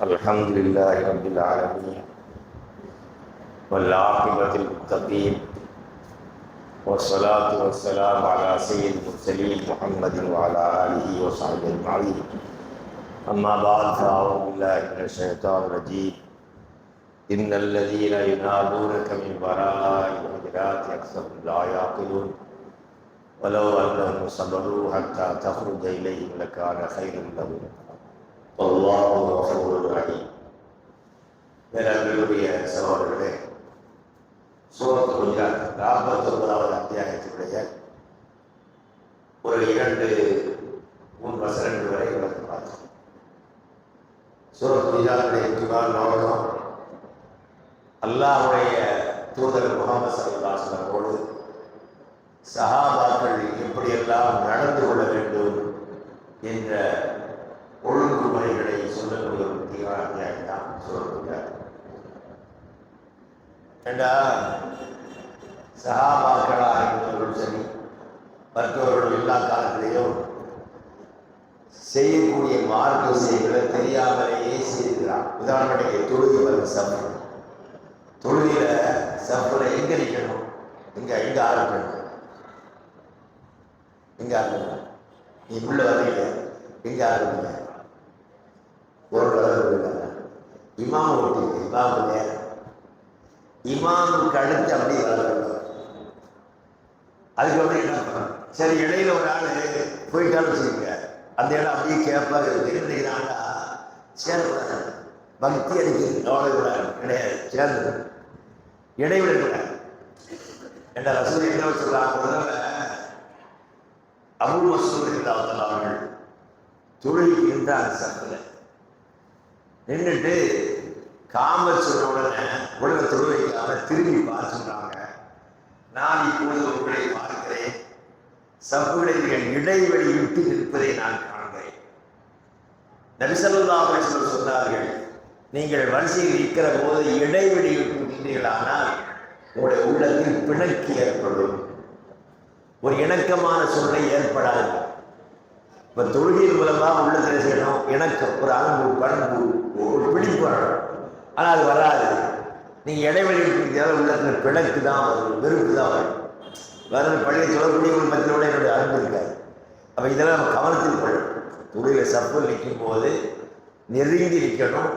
الحمد لله رب العالمين والعاقبة للمتقين والصلاة والسلام على سيد المرسلين محمد وعلى آله وصحبه أجمعين. أما بعد فأعوذ بالله من الشيطان الرجيم. إن الذين ينادونك من وراء الحجرات أكثرهم لا يعقلون ولو أنهم صبروا حتى تخرج إليهم لكان خيرا لهم والله غفور رحيم. பேரன்பிற்குரிய சகோதரர்களே, சூரத்துல் ஹுஜராத் 49வது அத்தியாயத்தினுடைய ஒரு 2-3 வசனங்கள் வரை விளக்கி பார்த்தோம். சூரத்துல் ஹுஜராத்துடைய முக்கியமான நோக்கம் அல்லாஹ்வுடைய தூதர் முஹம்மது ஸல்லல்லாஹு அலைஹி வஸல்லமோடு சஹாபாக்கள் எப்படியெல்லாம் நடந்து கொள்ள வேண்டும் என்ற ஒழுங்குமுறைகளை சொல்லக்கூடிய ஒரு முக்கியமான அத்தியாயம் தான் சூரத்துல் ஹுஜராத். ஏண்டா சஹாபாக்களாக இருந்தவர்களும் சரி, மற்றவர்கள் எல்லா காலத்திலையும் செய்யக்கூடிய மார்க்க விஷயங்களை தெரியாமலேயே செய்திருக்கிறான். உதாரணத்துக்கு தொழுகை வரும் சஃப், தொழுகையில சஃப்ல எங்க நிற்கணும், எங்க ஆரம்பிக்கணும், எங்க ஆரம்பிக்கணும், நீ உள்ள வரையில எங்க ஆரம்பிங்க, ஒரு வளர்வு இமாம் ஓட்டி இமாமுக்கு அடுத்து அப்படி வளர்க்கணும். அதுக்கப்புறம் என்ன பண்ணணும், சரி இடையில ஒரு ஆள் போயிட்டாலும் வச்சுக்கோங்க, அந்த இடம் அப்படியே கேட்பாங்க இருந்தாங்கன்னா சேரக்கூடாது, பக்தி அடிக்கிறது கவலைக்கூடாது கிடையாது, சேர்ந்து இடைவெளி இருக்கிறாங்க. என்ற ரசூல் என்ன சொல்றாங்க, முதல்ல அபூ மஸ்ஊத் ரலியல்லாஹு அவர்கள் தொழுகைக்கு நின்றாங்க. சஃப்ல நின்றுட்டு காமத் சொன்ன உடனே தொழுகைக்காக திரும்பி பார்த்துட்டாங்க. நான் இப்பொழுது உங்களை பார்க்கிறேன், சஃப்களை நீங்கள் இடைவெளி விட்டு நிற்பதை நான் காண்கிறேன். நபி ஸல்லல்லாஹு அலைஹி வஸல்லம் சொன்னார்கள், நீங்கள் வரிசையில் இருக்கிற போது இடைவெளி விட்டு நின்றீர்களானால் உங்களுடைய உள்ளத்தில் பிணக்கு ஏற்படும், ஒரு இணக்கமான சூழ்நிலை ஏற்படாது. இப்போ தொழுகையின் மூலமாக உள்ளத்தில் செய்யணும் இணக்கம், ஒரு அன்பு, பண்பு, ஒரு பிடிப்பு வரணும். ஆனால் அது வராது. நீங்கள் இடைவெளி இருக்கிறதால உள்ளத்தில் பிணக்கு தான் வரும், வெறுப்பு தான் வரும். வேறு பள்ளியை சொல்லக்கூடியவங்க மத்தியோட என்னுடைய அன்பு இருக்காது. அப்போ இதெல்லாம் நம்ம கவனத்தில் கொள்ளணும். தொழுகையில் சஃப்பில் நிற்கும் போது நெருங்கி நிற்கணும்,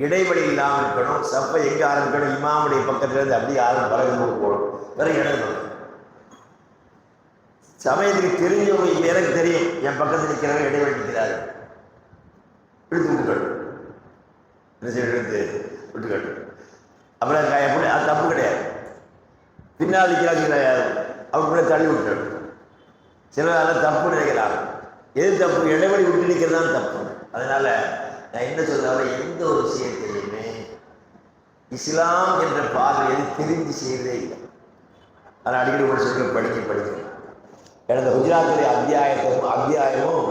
இடைவெளி இல்லாமல் இருக்கணும். சஃப்பை எங்கே ஆரம்பிக்கணும், இமாமுடைய பக்கத்துலேருந்து அப்படியே பழகு போகணும், வேறு இடம். சமயத்துக்கு தெரிஞ்சவங்க எனக்கு தெரியும், என் பக்கத்தில் நிற்கிறவங்க இடைவெளி நிற்கிறாரு, இழுத்து விட்டுக்கணும், இழுத்து விட்டுக்கணும். அப்புறம் எப்படி அது தப்பு கிடையாது. பின்னால் நிற்கிறாங்க அவங்க தள்ளி விட்டுக்கணும். சிலர் அதெல்லாம் தப்பு நினைக்கிறாங்க. எது தப்பு, இடைவெளி விட்டு நிற்கிறது தான் தப்பு. அதனால நான் என்ன சொல்றாலும் எந்த ஒரு விஷயத்தையுமே இஸ்லாம் என்ற பார்வையை தெரிஞ்சு செய்யறதே இல்லை. ஆனால் அடிக்கடி ஒரு சொல்ல படிக்கணும். எனது குஜராத்துடைய அத்தியாயமும்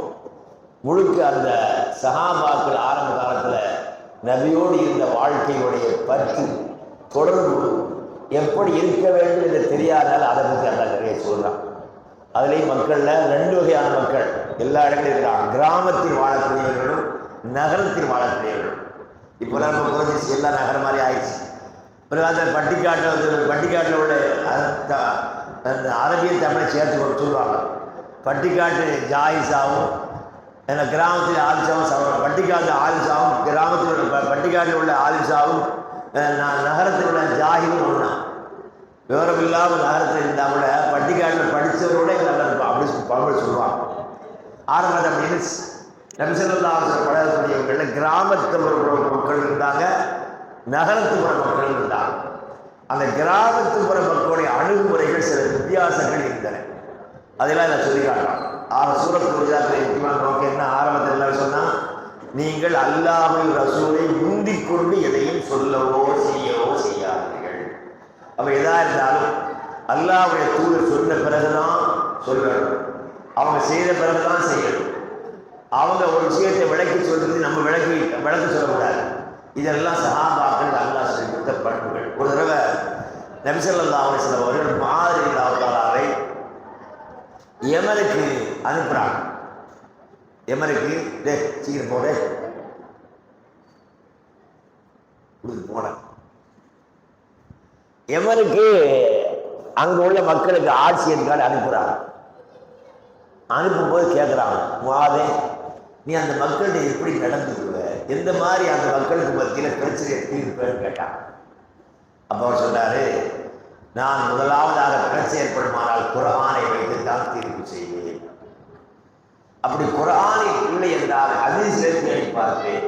முழுக்க அந்த சஹாபாக்கள் ஆரம்ப காலத்தில் நபியோடு இருந்த வாழ்க்கையுடைய பற்று தொடர்பு எப்படி இருக்க வேண்டும் என்று தெரியாதனால அதை பற்றி அந்த நிறைய சொல்லலாம். அதுலேயும் மக்களில் 2 வகையான மக்கள் எல்லா இடங்களிலும் இருக்கிறாங்க. கிராமத்தில் வாழக்கூடியவர்களும் நகரத்தில் வாழக்கூடியவர்களும். இப்போலாம் நம்ம கோச்சிச்சு எல்லாம் நகரம் மாதிரி ஆயிடுச்சு. பிறகு அந்த பட்டிக்காட்டில் உள்ள அந்த அரபிய தமிழை சேர்த்து கொண்டு சொல்லுவாங்க. பட்டிக்காட்டு ஜாயிஸாவும் கிராமத்தில் ஆலிசாவும் சாப்பிடுவாங்க. பட்டிக்காட்டு ஆலிசாவும் கிராமத்தில் உள்ள பட்டிக்காட்டில் உள்ள ஆலிசாவும் நகரத்தில் உள்ள ஜாகிலும் ஒன்றா. விவரம் இல்லாமல் நகரத்தில் இருந்தால் கூட பட்டிக்காட்டில் படித்தவரோட நல்லா இருக்கும் அப்படி பழமொழி சொல்லுவாங்க. ஆரம்பத்தில் அப்படின்னு நபி ஸல்லல்லாஹு அலைஹி வஸல்லம் பழகக்கூடியவங்களில் கிராமத்தில் மக்கள் இருந்தாங்க, நகரத்துப்புற மக்கள் இருந்தாங்க. அந்த கிராமத்துப்புற மக்களுடைய அணுகுமுறைகள் சில வித்தியாசங்கள் இருந்தன. அதெல்லாம் நான் சொல்லி காட்டலாம். சூரத்துல் ஹுஜராத்துடைய முக்கியமான நோக்கம் என்ன, ஆரம்பத்தில் எல்லாம் சொன்னால், நீங்கள் அல்லாஹ்வை ரசூலை முந்திக் கொண்டு எதையும் சொல்லவோ செய்யவோ செய்யாதீர்கள். அப்போ எதாக இருந்தாலும் அல்லாஹ்வுடைய தூதர் சொன்ன பிறகுதான் சொல்லணும், அவங்க செய்த பிறகுதான் செய்யணும். அவங்க ஒரு விஷயத்தை விளக்கி சொல்றது நம்ம விளக்க சொல்லக்கூடாது. இதெல்லாம் சஹாபாக்கள் அல்லாஹ் சொல்லி கொடுத்த பண்புகள். ஒரு தடவை நபி ஸல்லல்லாஹு அலைஹி வஸல்லம் அவர்கள் மாதிரி அவர்களை யமனுக்கு அனுப்புகிறாங்க. யமனுக்கு சீக்கிரம் போட போனேன். எவனுக்கு அங்க உள்ள மக்களுக்கு ஆட்சியர் கார்டு அனுப்புறாங்க. அனுப்பும்போது கேட்குறாங்க, வாதே நீ அந்த மக்கள்கிட்ட எப்படி நடந்துக்குவ, எந்த மாதிரி அந்த மக்களுக்கு மத்தியில் பிரச்சனையை தீர்ப்பேன்னு கேட்டான். அப்போ அவர் சொன்னாரு, நான் முதலாவதாக பிரச்சனை ஏற்படுமானால் குர்ஆனை வைத்துத்தான் தீர்ப்பு செய்வேன். அப்படி குர்ஆனில் இல்லை என்றால் ஹதீஸிலே தேடி பார்ப்பேன்.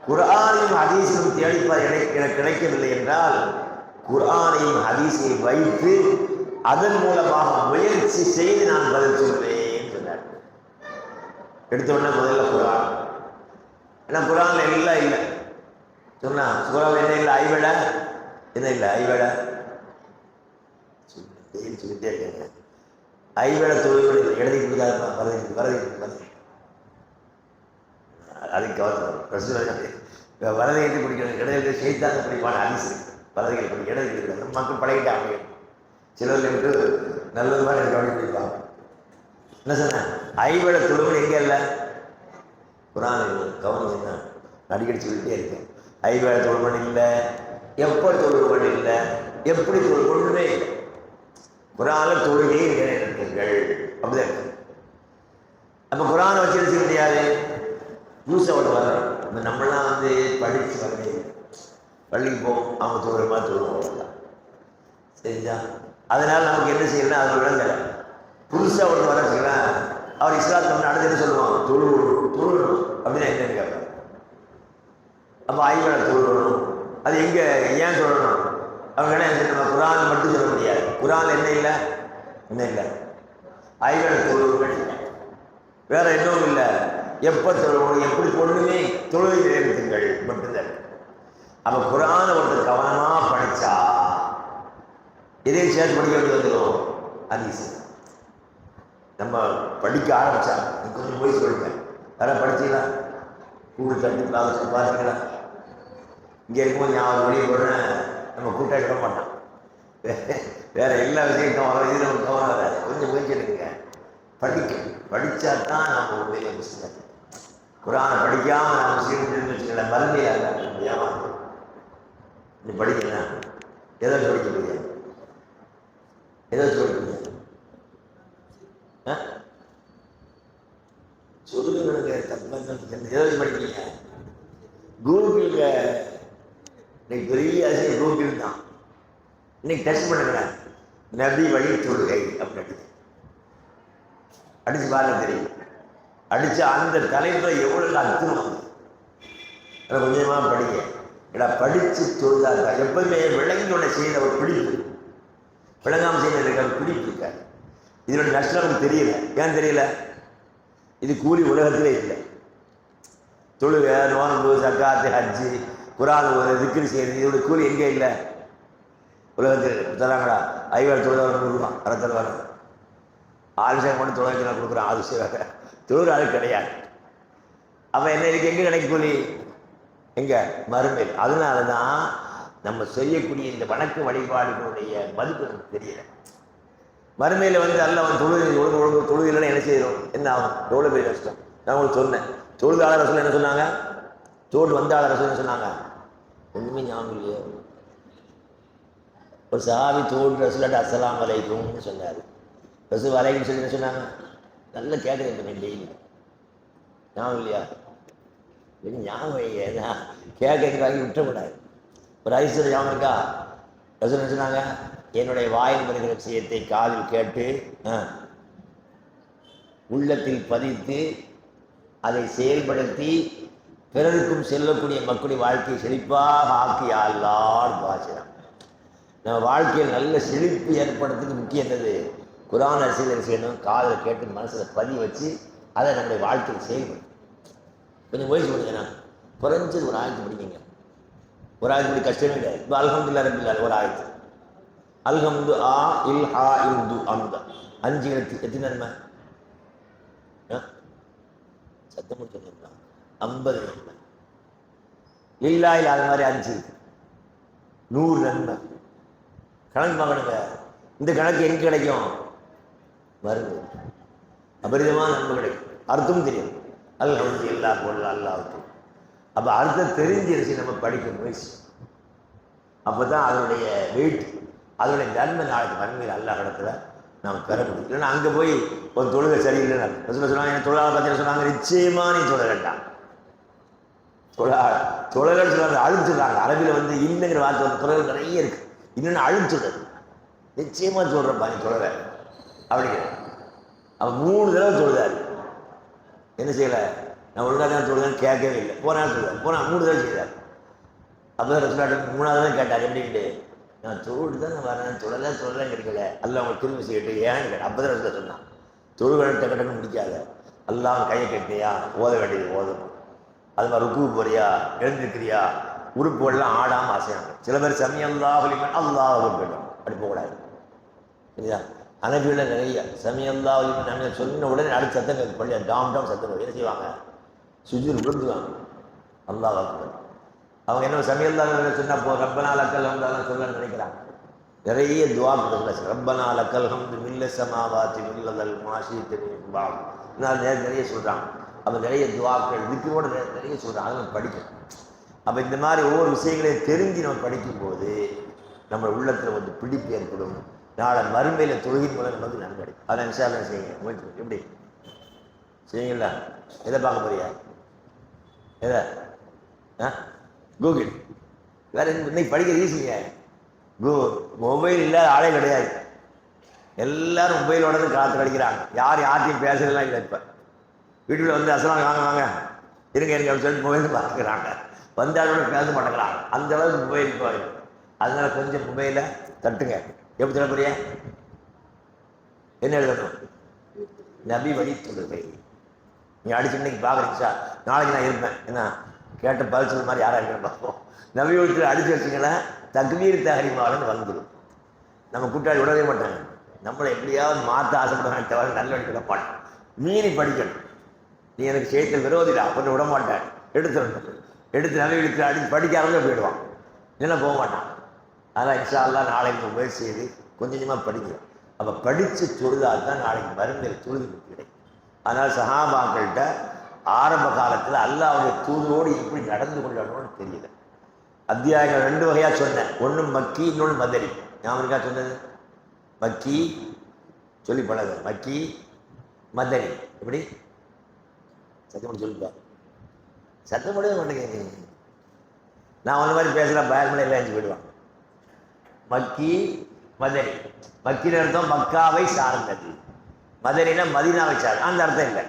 குர்ஆனையும் ஹதீஸையும் தேடிப்பார் எனக்கு கிடைக்கவில்லை என்றால் குர்ஆனையும் ஹதீஸையும் வைத்து அதன் மூலமாக முயற்சி செய்து நான் பதில் சொல்வேன் சொன்னார். எடுத்த உடனே முதல்ல குர்ஆன், ஏன்னா குர்ஆன்ல எல்லாம் இல்லை சொன்னா. குர்ஆன்ல என்ன இல்லை? ஐவேட என்ன இல்லை? ஐவேட சொல்லிட்டே இருக்காங்க. ஐவேட தொழில்கள் எழுதி கொடுக்காது வரதை அதுக்கு வரதை ஏற்றி பிடிக்கிறது இடையில செய்தாங்க பிடிப்பான ஹதீஸ் வரதைகள் படி இடையில இருக்கிறது மக்கள் பழகிட்டு அமையும். சிலர் எனக்கு நல்லது மாதிரி எனக்கு கவனி பிடிப்பாங்க. என்ன சொன்னேன்? ஐவேட தொழுகள் எங்கே இல்லை? குர்ஆன் கவனம் என்ன அடிக்கடி சொல்லிட்டே இருக்கேன். ஐவேட தொழுவன் இல்லை, எப்போ தொழுவன் இல்லை, எப்படி தொழுவனுமே இல்லை. குர்ஆன்ல தொழுகையை நிறைவேற்றுங்கள் அப்படிதான் இருக்கு. அப்போ குர்ஆனை வச்சு செய்ய முடியாது. யூஸோட வர்றோம். இப்போ நம்மளாம் வந்து படித்து வரவே பள்ளிக்கு போவோம், அவங்க தொழுகிறமா தொழுவோம் சரிங்களா? அதனால் நமக்கு என்ன செய்யலாம்? அது விளங்கலை. புதுசாக ஒன்று வர செய்யலாம். அவர் இஸ்லாத்துக்கு அடுத்து என்ன சொல்லுவாங்க? தொழுகணும் அப்படின்னா என்னன்னு கேட்பாங்க. அப்போ ஐவேளை தொழுகணும், அது எங்கே ஏன் சொல்லணும்? அவங்க என்ன நம்ம குர்ஆன் மட்டும் சொல்ல முடியாது. குர்ஆன் என்ன இல்லை? என்ன இல்லை? ஐவேளை தொழுகணும் இல்லை, வேற இன்னும் இல்லை. எப்போ தொழுகணும், எப்படி பொண்ணுமே தொழுகை நிறைவேற்றுங்கள் மட்டும்தான். அப்போ குர்ஆனை ஒருத்தர் கவனமாக படித்தா இதையும் சேர்த்து படிக்க வேண்டி வந்துடும். ஹதீஸ் நம்ம படிக்க ஆரம்பித்தா கொஞ்சம் போய் சொல்லுங்க. யாராவது படிச்சிங்களா? கூடு தட்டி பார்த்தீங்களா? இங்கே இருக்கும்போது ஞாபகம் வெளியே போடுறேன். நம்ம கூட்டாக விட மாட்டோம். வேற எல்லா விஷயம் கவனம், இது நம்ம கவனம் வராது. கொஞ்சம் முயற்சி எடுக்குங்க. படித்தா தான் நம்ம உண்மையிலே முஸ்லிம். குர்ஆனை படிக்காமல் நம்ம முஸ்லிம் வச்சுக்கல மருந்தையாக ஏமாந்து நீ படிக்கலாம். எதை படிக்க முடியாது? எதை படிக்க சொல்லுங்க. எதாவது படிக்கிறீங்க? கூகுளில் இன்னைக்கு பெரிய அதிசயம் கூகுள் தான். இன்னைக்கு டெஸ்ட் பண்ணுங்களேன், நபி வழி தொழுகை அப்படின்னு அடிச்சு பாருங்க தெரியும். அடிச்சு அந்த தலைப்பில் எவ்வளோ அர்த்தம் அதை கொஞ்சமாக படிங்க. ஏன்னா படித்து தொழுதாங்க எப்பவுமே விளங்கியோட செய்த ஒரு பிடிப்பு, விளங்காமல் செய்யற பிடிப்பு இருக்காது. இதோட நஷ்டம் நமக்கு தெரியல. ஏன் தெரியல? இது கூலி உலகத்திலே இல்லை. தொழுக, நோன்பு, ஜக்காத்து, ஹஜ்ஜு, குர்ஆன் ஒரு திக்ர் செய்யறது, இதோட கூலி எங்கே இல்லை? உலகத்தில் தராங்களா? ஐவேளை தொழுதாலும் கொடுக்குறான், அரை தருவாங்க. ஆளுஷம் கொண்டு தொழில் கொடுக்குறான், அது செய்வாங்க. தொழுகிற ஆள் கிடையாது. அப்போ என்ன இருக்கு? எங்கே கிடைக்கும் கூலி? எங்கே? மறுமையில். அதனால தான் நம்ம செய்யக்கூடிய இந்த வணக்க வழிபாடுகளுடைய மதிப்பு நமக்கு தெரியல. மறுமையில் வந்து அல்ல அவன் தொழுகையில் என்ன செய்யறோம்? என்ன ஆகும்? எவ்வளோ பெரிய கஷ்டம். நான் உங்களுக்கு சொன்னேன். தொழுதாளர் ரசூல் என்ன சொன்னாங்க? வந்தாளர் ரசூல் என்ன சொன்னாங்க? ஒன்றுமே ஞாபகம் இல்லையோ? ஒரு சஹாபி ரசூலாட்ட அஸ்ஸலாமு அலைக்கும்னு சொன்னார். ரசூல் அலைக்கும் சொல்லி என்ன சொன்னாங்க? நல்லா கேட்குறேன் டெய்லி. ஞாபகம் இல்லையா? ஞாபகம் ஏன்னா கேட்கறதுக்காக விட்டுறக்கூடாது. ஒரு ஐஸ்வர்ய ஞாபகம் இருக்கா? ரசூல் என்ன சொன்னாங்க? என்னுடைய வாயில் வருகிற விஷயத்தை காதில் கேட்டு உள்ளத்தில் பதித்து அதை செயல்படுத்தி பிறருக்கும் செல்லக்கூடிய மக்களுடைய வாழ்க்கையை செழிப்பாக ஆக்கி அல்லாஹ் பாசிரம். நம்ம வாழ்க்கையில் நல்ல செழிப்பு ஏற்படுறதுக்கு முக்கியம் என்னது? குர்ஆன் அரசியல் செய்யணும். காதில் கேட்டு மனசில் பதிவு வச்சு அதை நம்முடைய வாழ்க்கையில் செயல்படும். கொஞ்சம் முயற்சி பண்ணுங்கண்ணா. குறைஞ்சது ஒரு ஆயத்து படிக்கீங்க. ஒரு ஆயத்து படி கஷ்டமே கிடையாது. இப்போ அல்ஹம்துலில்லாஹ் ரப்பில் ஆலமீன் ஒரு ஆயத்து. அல்ஹம்து ஆ இல் ஹா இல் து அம்தா 5 எழுத்து. எத்தனை நன்மை? சத்தமும் சொல்லிருந்தா 50 நன்மை. லில்லாஹில் அது மாதிரி 5 100 நன்மை. கணக்கு பார்க்கணுங்க. இந்த கணக்கு எங்கே கிடைக்கும்? வருது அபரிதமான நன்மை கிடைக்கும். அர்த்தம் தெரியும். அல்ஹம்துலில்லாஹ் போடல அல்லாஹ்வுக்கு. அப்போ அர்த்தம் தெரிஞ்சிருச்சு நம்ம படிக்க முயற்சி. அப்போ தான் அதனுடைய வெயிட், அதனுடைய நன்மை நாளைக்கு நன்மையில் அல்ல இடத்துல நாம் பெற முடியும். இல்லைன்னா அங்கே போய் ஒரு தொழுகை சரியில்லைன்னா சொன்னாங்க, என் தொழிலாளர் பற்றி சொன்னாங்க, நிச்சயமா நீ தொழ வேண்டாம். தொழலன்னு சொல்றாங்க, அழுத்துறாங்க. அரபியில் வந்து இன்னுங்கிற வார்த்தை வந்து தொழில் நிறைய இருக்கு. இன்னொன்று அழுத்துறது, நிச்சயமா சொல்றப்பா நீ தொழல அப்படிங்கிற. அவன் 3 தடவை தொழுதாரு. என்ன செய்யலை, நான் ஒழுங்காக தான் தொழுதான்னு கேட்கவே இல்லை. போனால் சொல்லுவார், போனால் 3 தடவை செய்தார். அப்போ ரசூலுல்லாஹ் 3ஆவது தடவை கேட்டார், எப்படின்ட்டு. நான் தொழுது தான் நான் வரேன், தொழலாம் கிடைக்கல, அல்ல அவங்க திரும்பி செய்யட்டு ஏன்னு கேட்டேன். அப்போ தான் ரசூலுல்லாஹ் சொன்னான், தொழுகை டக்குன்னு முடிக்காத, அல்லாஹ் கையை கட்டியா, ஓத வேண்டியது ஓதணும். அது மாதிரி ருக்கு போறியா, எழுந்திருக்கிறியா, உறுப்புகள்லாம் ஆடாமல் அசையாங்க. சில பேர் சமியல்லாஹு லிமன் அல்லாஹ் போயிடும், அப்படி போகக்கூடாது. சரியா? அனபியில் நிறைய சமியல்லாஹு லிமன் நம்ம சொன்ன உடனே அடுத்த சத்தம் பள்ளி டாம் சத்தம் என்ன செய்வாங்க, சுஜூர் விழுந்துவாங்க. அல்லாஹ் அக்பர். அவங்க என்ன சமியல்லாஹு சொன்னா போ, ரப்பனா லக்கல் ஹம்து சொல்லணும்னு நினைக்கிறாங்க. நிறைய துஆக்கள் ரப்பனா லக்கல் ஹம்து மில்ல ஸமாவாதி மில்லல் மாஷீத் பாம் நிறைய சொல்றாங்க. அப்போ நிறைய துஆக்கள் திக்ரோட நிறைய சொல்றாங்க, அதை நம்ம படிக்கணும். அப்போ இந்த மாதிரி ஒவ்வொரு விஷயங்களையும் தெரிஞ்சு நம்ம படிக்கும்போது நம்ம உள்ளத்தில் வந்து பிடிப்பு ஏற்படும். நாளை மறுமையில் தொழுகின் மூலம் நமக்கு நன்மை கிடைக்கும். அதை இன்ஷா அல்லாஹ் செய்யுங்க. முயற்சி எப்படி செய்யுங்களா? எதை பார்க்க போறியா? எதை? கூகுள். வேற இன்னைக்கு படிக்கிற ஈஸிங்க. மொபைல் இல்லாத ஆளே கிடையாது. எல்லாரும் மொபைலோட தான் காத்து கழிக்கிறாங்க. யார்கிட்டையும் பேசுறதுலாம் இல்லை. இப்போ வீட்டுக்குள்ள வந்து அசலாம் வாங்க இருங்க அப்படின்னு சொல்லிட்டு மொபைல் பார்த்துக்கிறாங்க. வந்தாலோட பேச மாட்டேங்கிறாங்க. அந்த அளவுக்கு மொபைல் போயிடும். அதனால கொஞ்சம் மொபைலை தட்டுங்க. எப்படி சொல்ல போறிய? என்ன எழுதணும்? நபி வழி தொழுகை. நீ அடிச்சு இன்னைக்கு பார்க்குறீங்க சார், நாளைக்கு நான் இருப்பேன். என்ன கேட்ட பதில் சொல்ற மாதிரி யாராக இருக்கணும் பார்ப்போம். நபி வழித்தில் அடிச்சு வச்சிங்கன்னா தக்பீர் தஹ்ரீமான்னு வந்துடும். நம்ம கூட்டாளி விடவே மாட்டாங்க. நம்மளை எப்படியாவது மாற்ற ஆசைப்படுவாங்க தவிர நல்ல வழிபட மாட்டோம். மீறி படிக்கணும். நீ எனக்கு செய்தியில் விரோதிடா கொஞ்சம் விட மாட்டேன், எடுத்து நபி வழித்தில் அடிச்சு படிக்க ஆரம்பிச்சு போயிடுவான். இல்லைன்னா போக மாட்டான். அதனால் இன்ஷா அல்லாஹ் நாளைக்கு முயற்சி செய்து கொஞ்சம் கொஞ்சமாக படிக்கிறோம். அப்போ படித்து தொழுதால் தான் நாளைக்கு மருந்தில் தொழுது கிடைக்கும். அதனால் சஹாபாக்கள்கிட்ட ஆரம்ப காலத்தில் அல்லாஹ்வுடைய தூதரோடு எப்படி நடந்து கொள்ளணும்னு தெரியல. அத்தியாயங்கள் 2 வகையாக சொன்னேன். ஒன்று மக்கி, இன்னொன்று மதனி. ஞாபகா சொன்னது மக்கி சொல்லி பழகு, மக்கி மதனி. எப்படி சத்தம் சொல்லிப்பா? சத்தம் முடிய மாட்டேங்க. நான் ஒன்று மாதிரி பேசுகிறேன், பயமலை எல்லாம் எழுந்து போயிடுவான். மக்கி மதனி. மக்கின்னு அர்த்தம் மக்காவை சார்ந்தது, மதனினா மதீனாவை சார்ந்தது. அந்த அர்த்தம் இல்லை.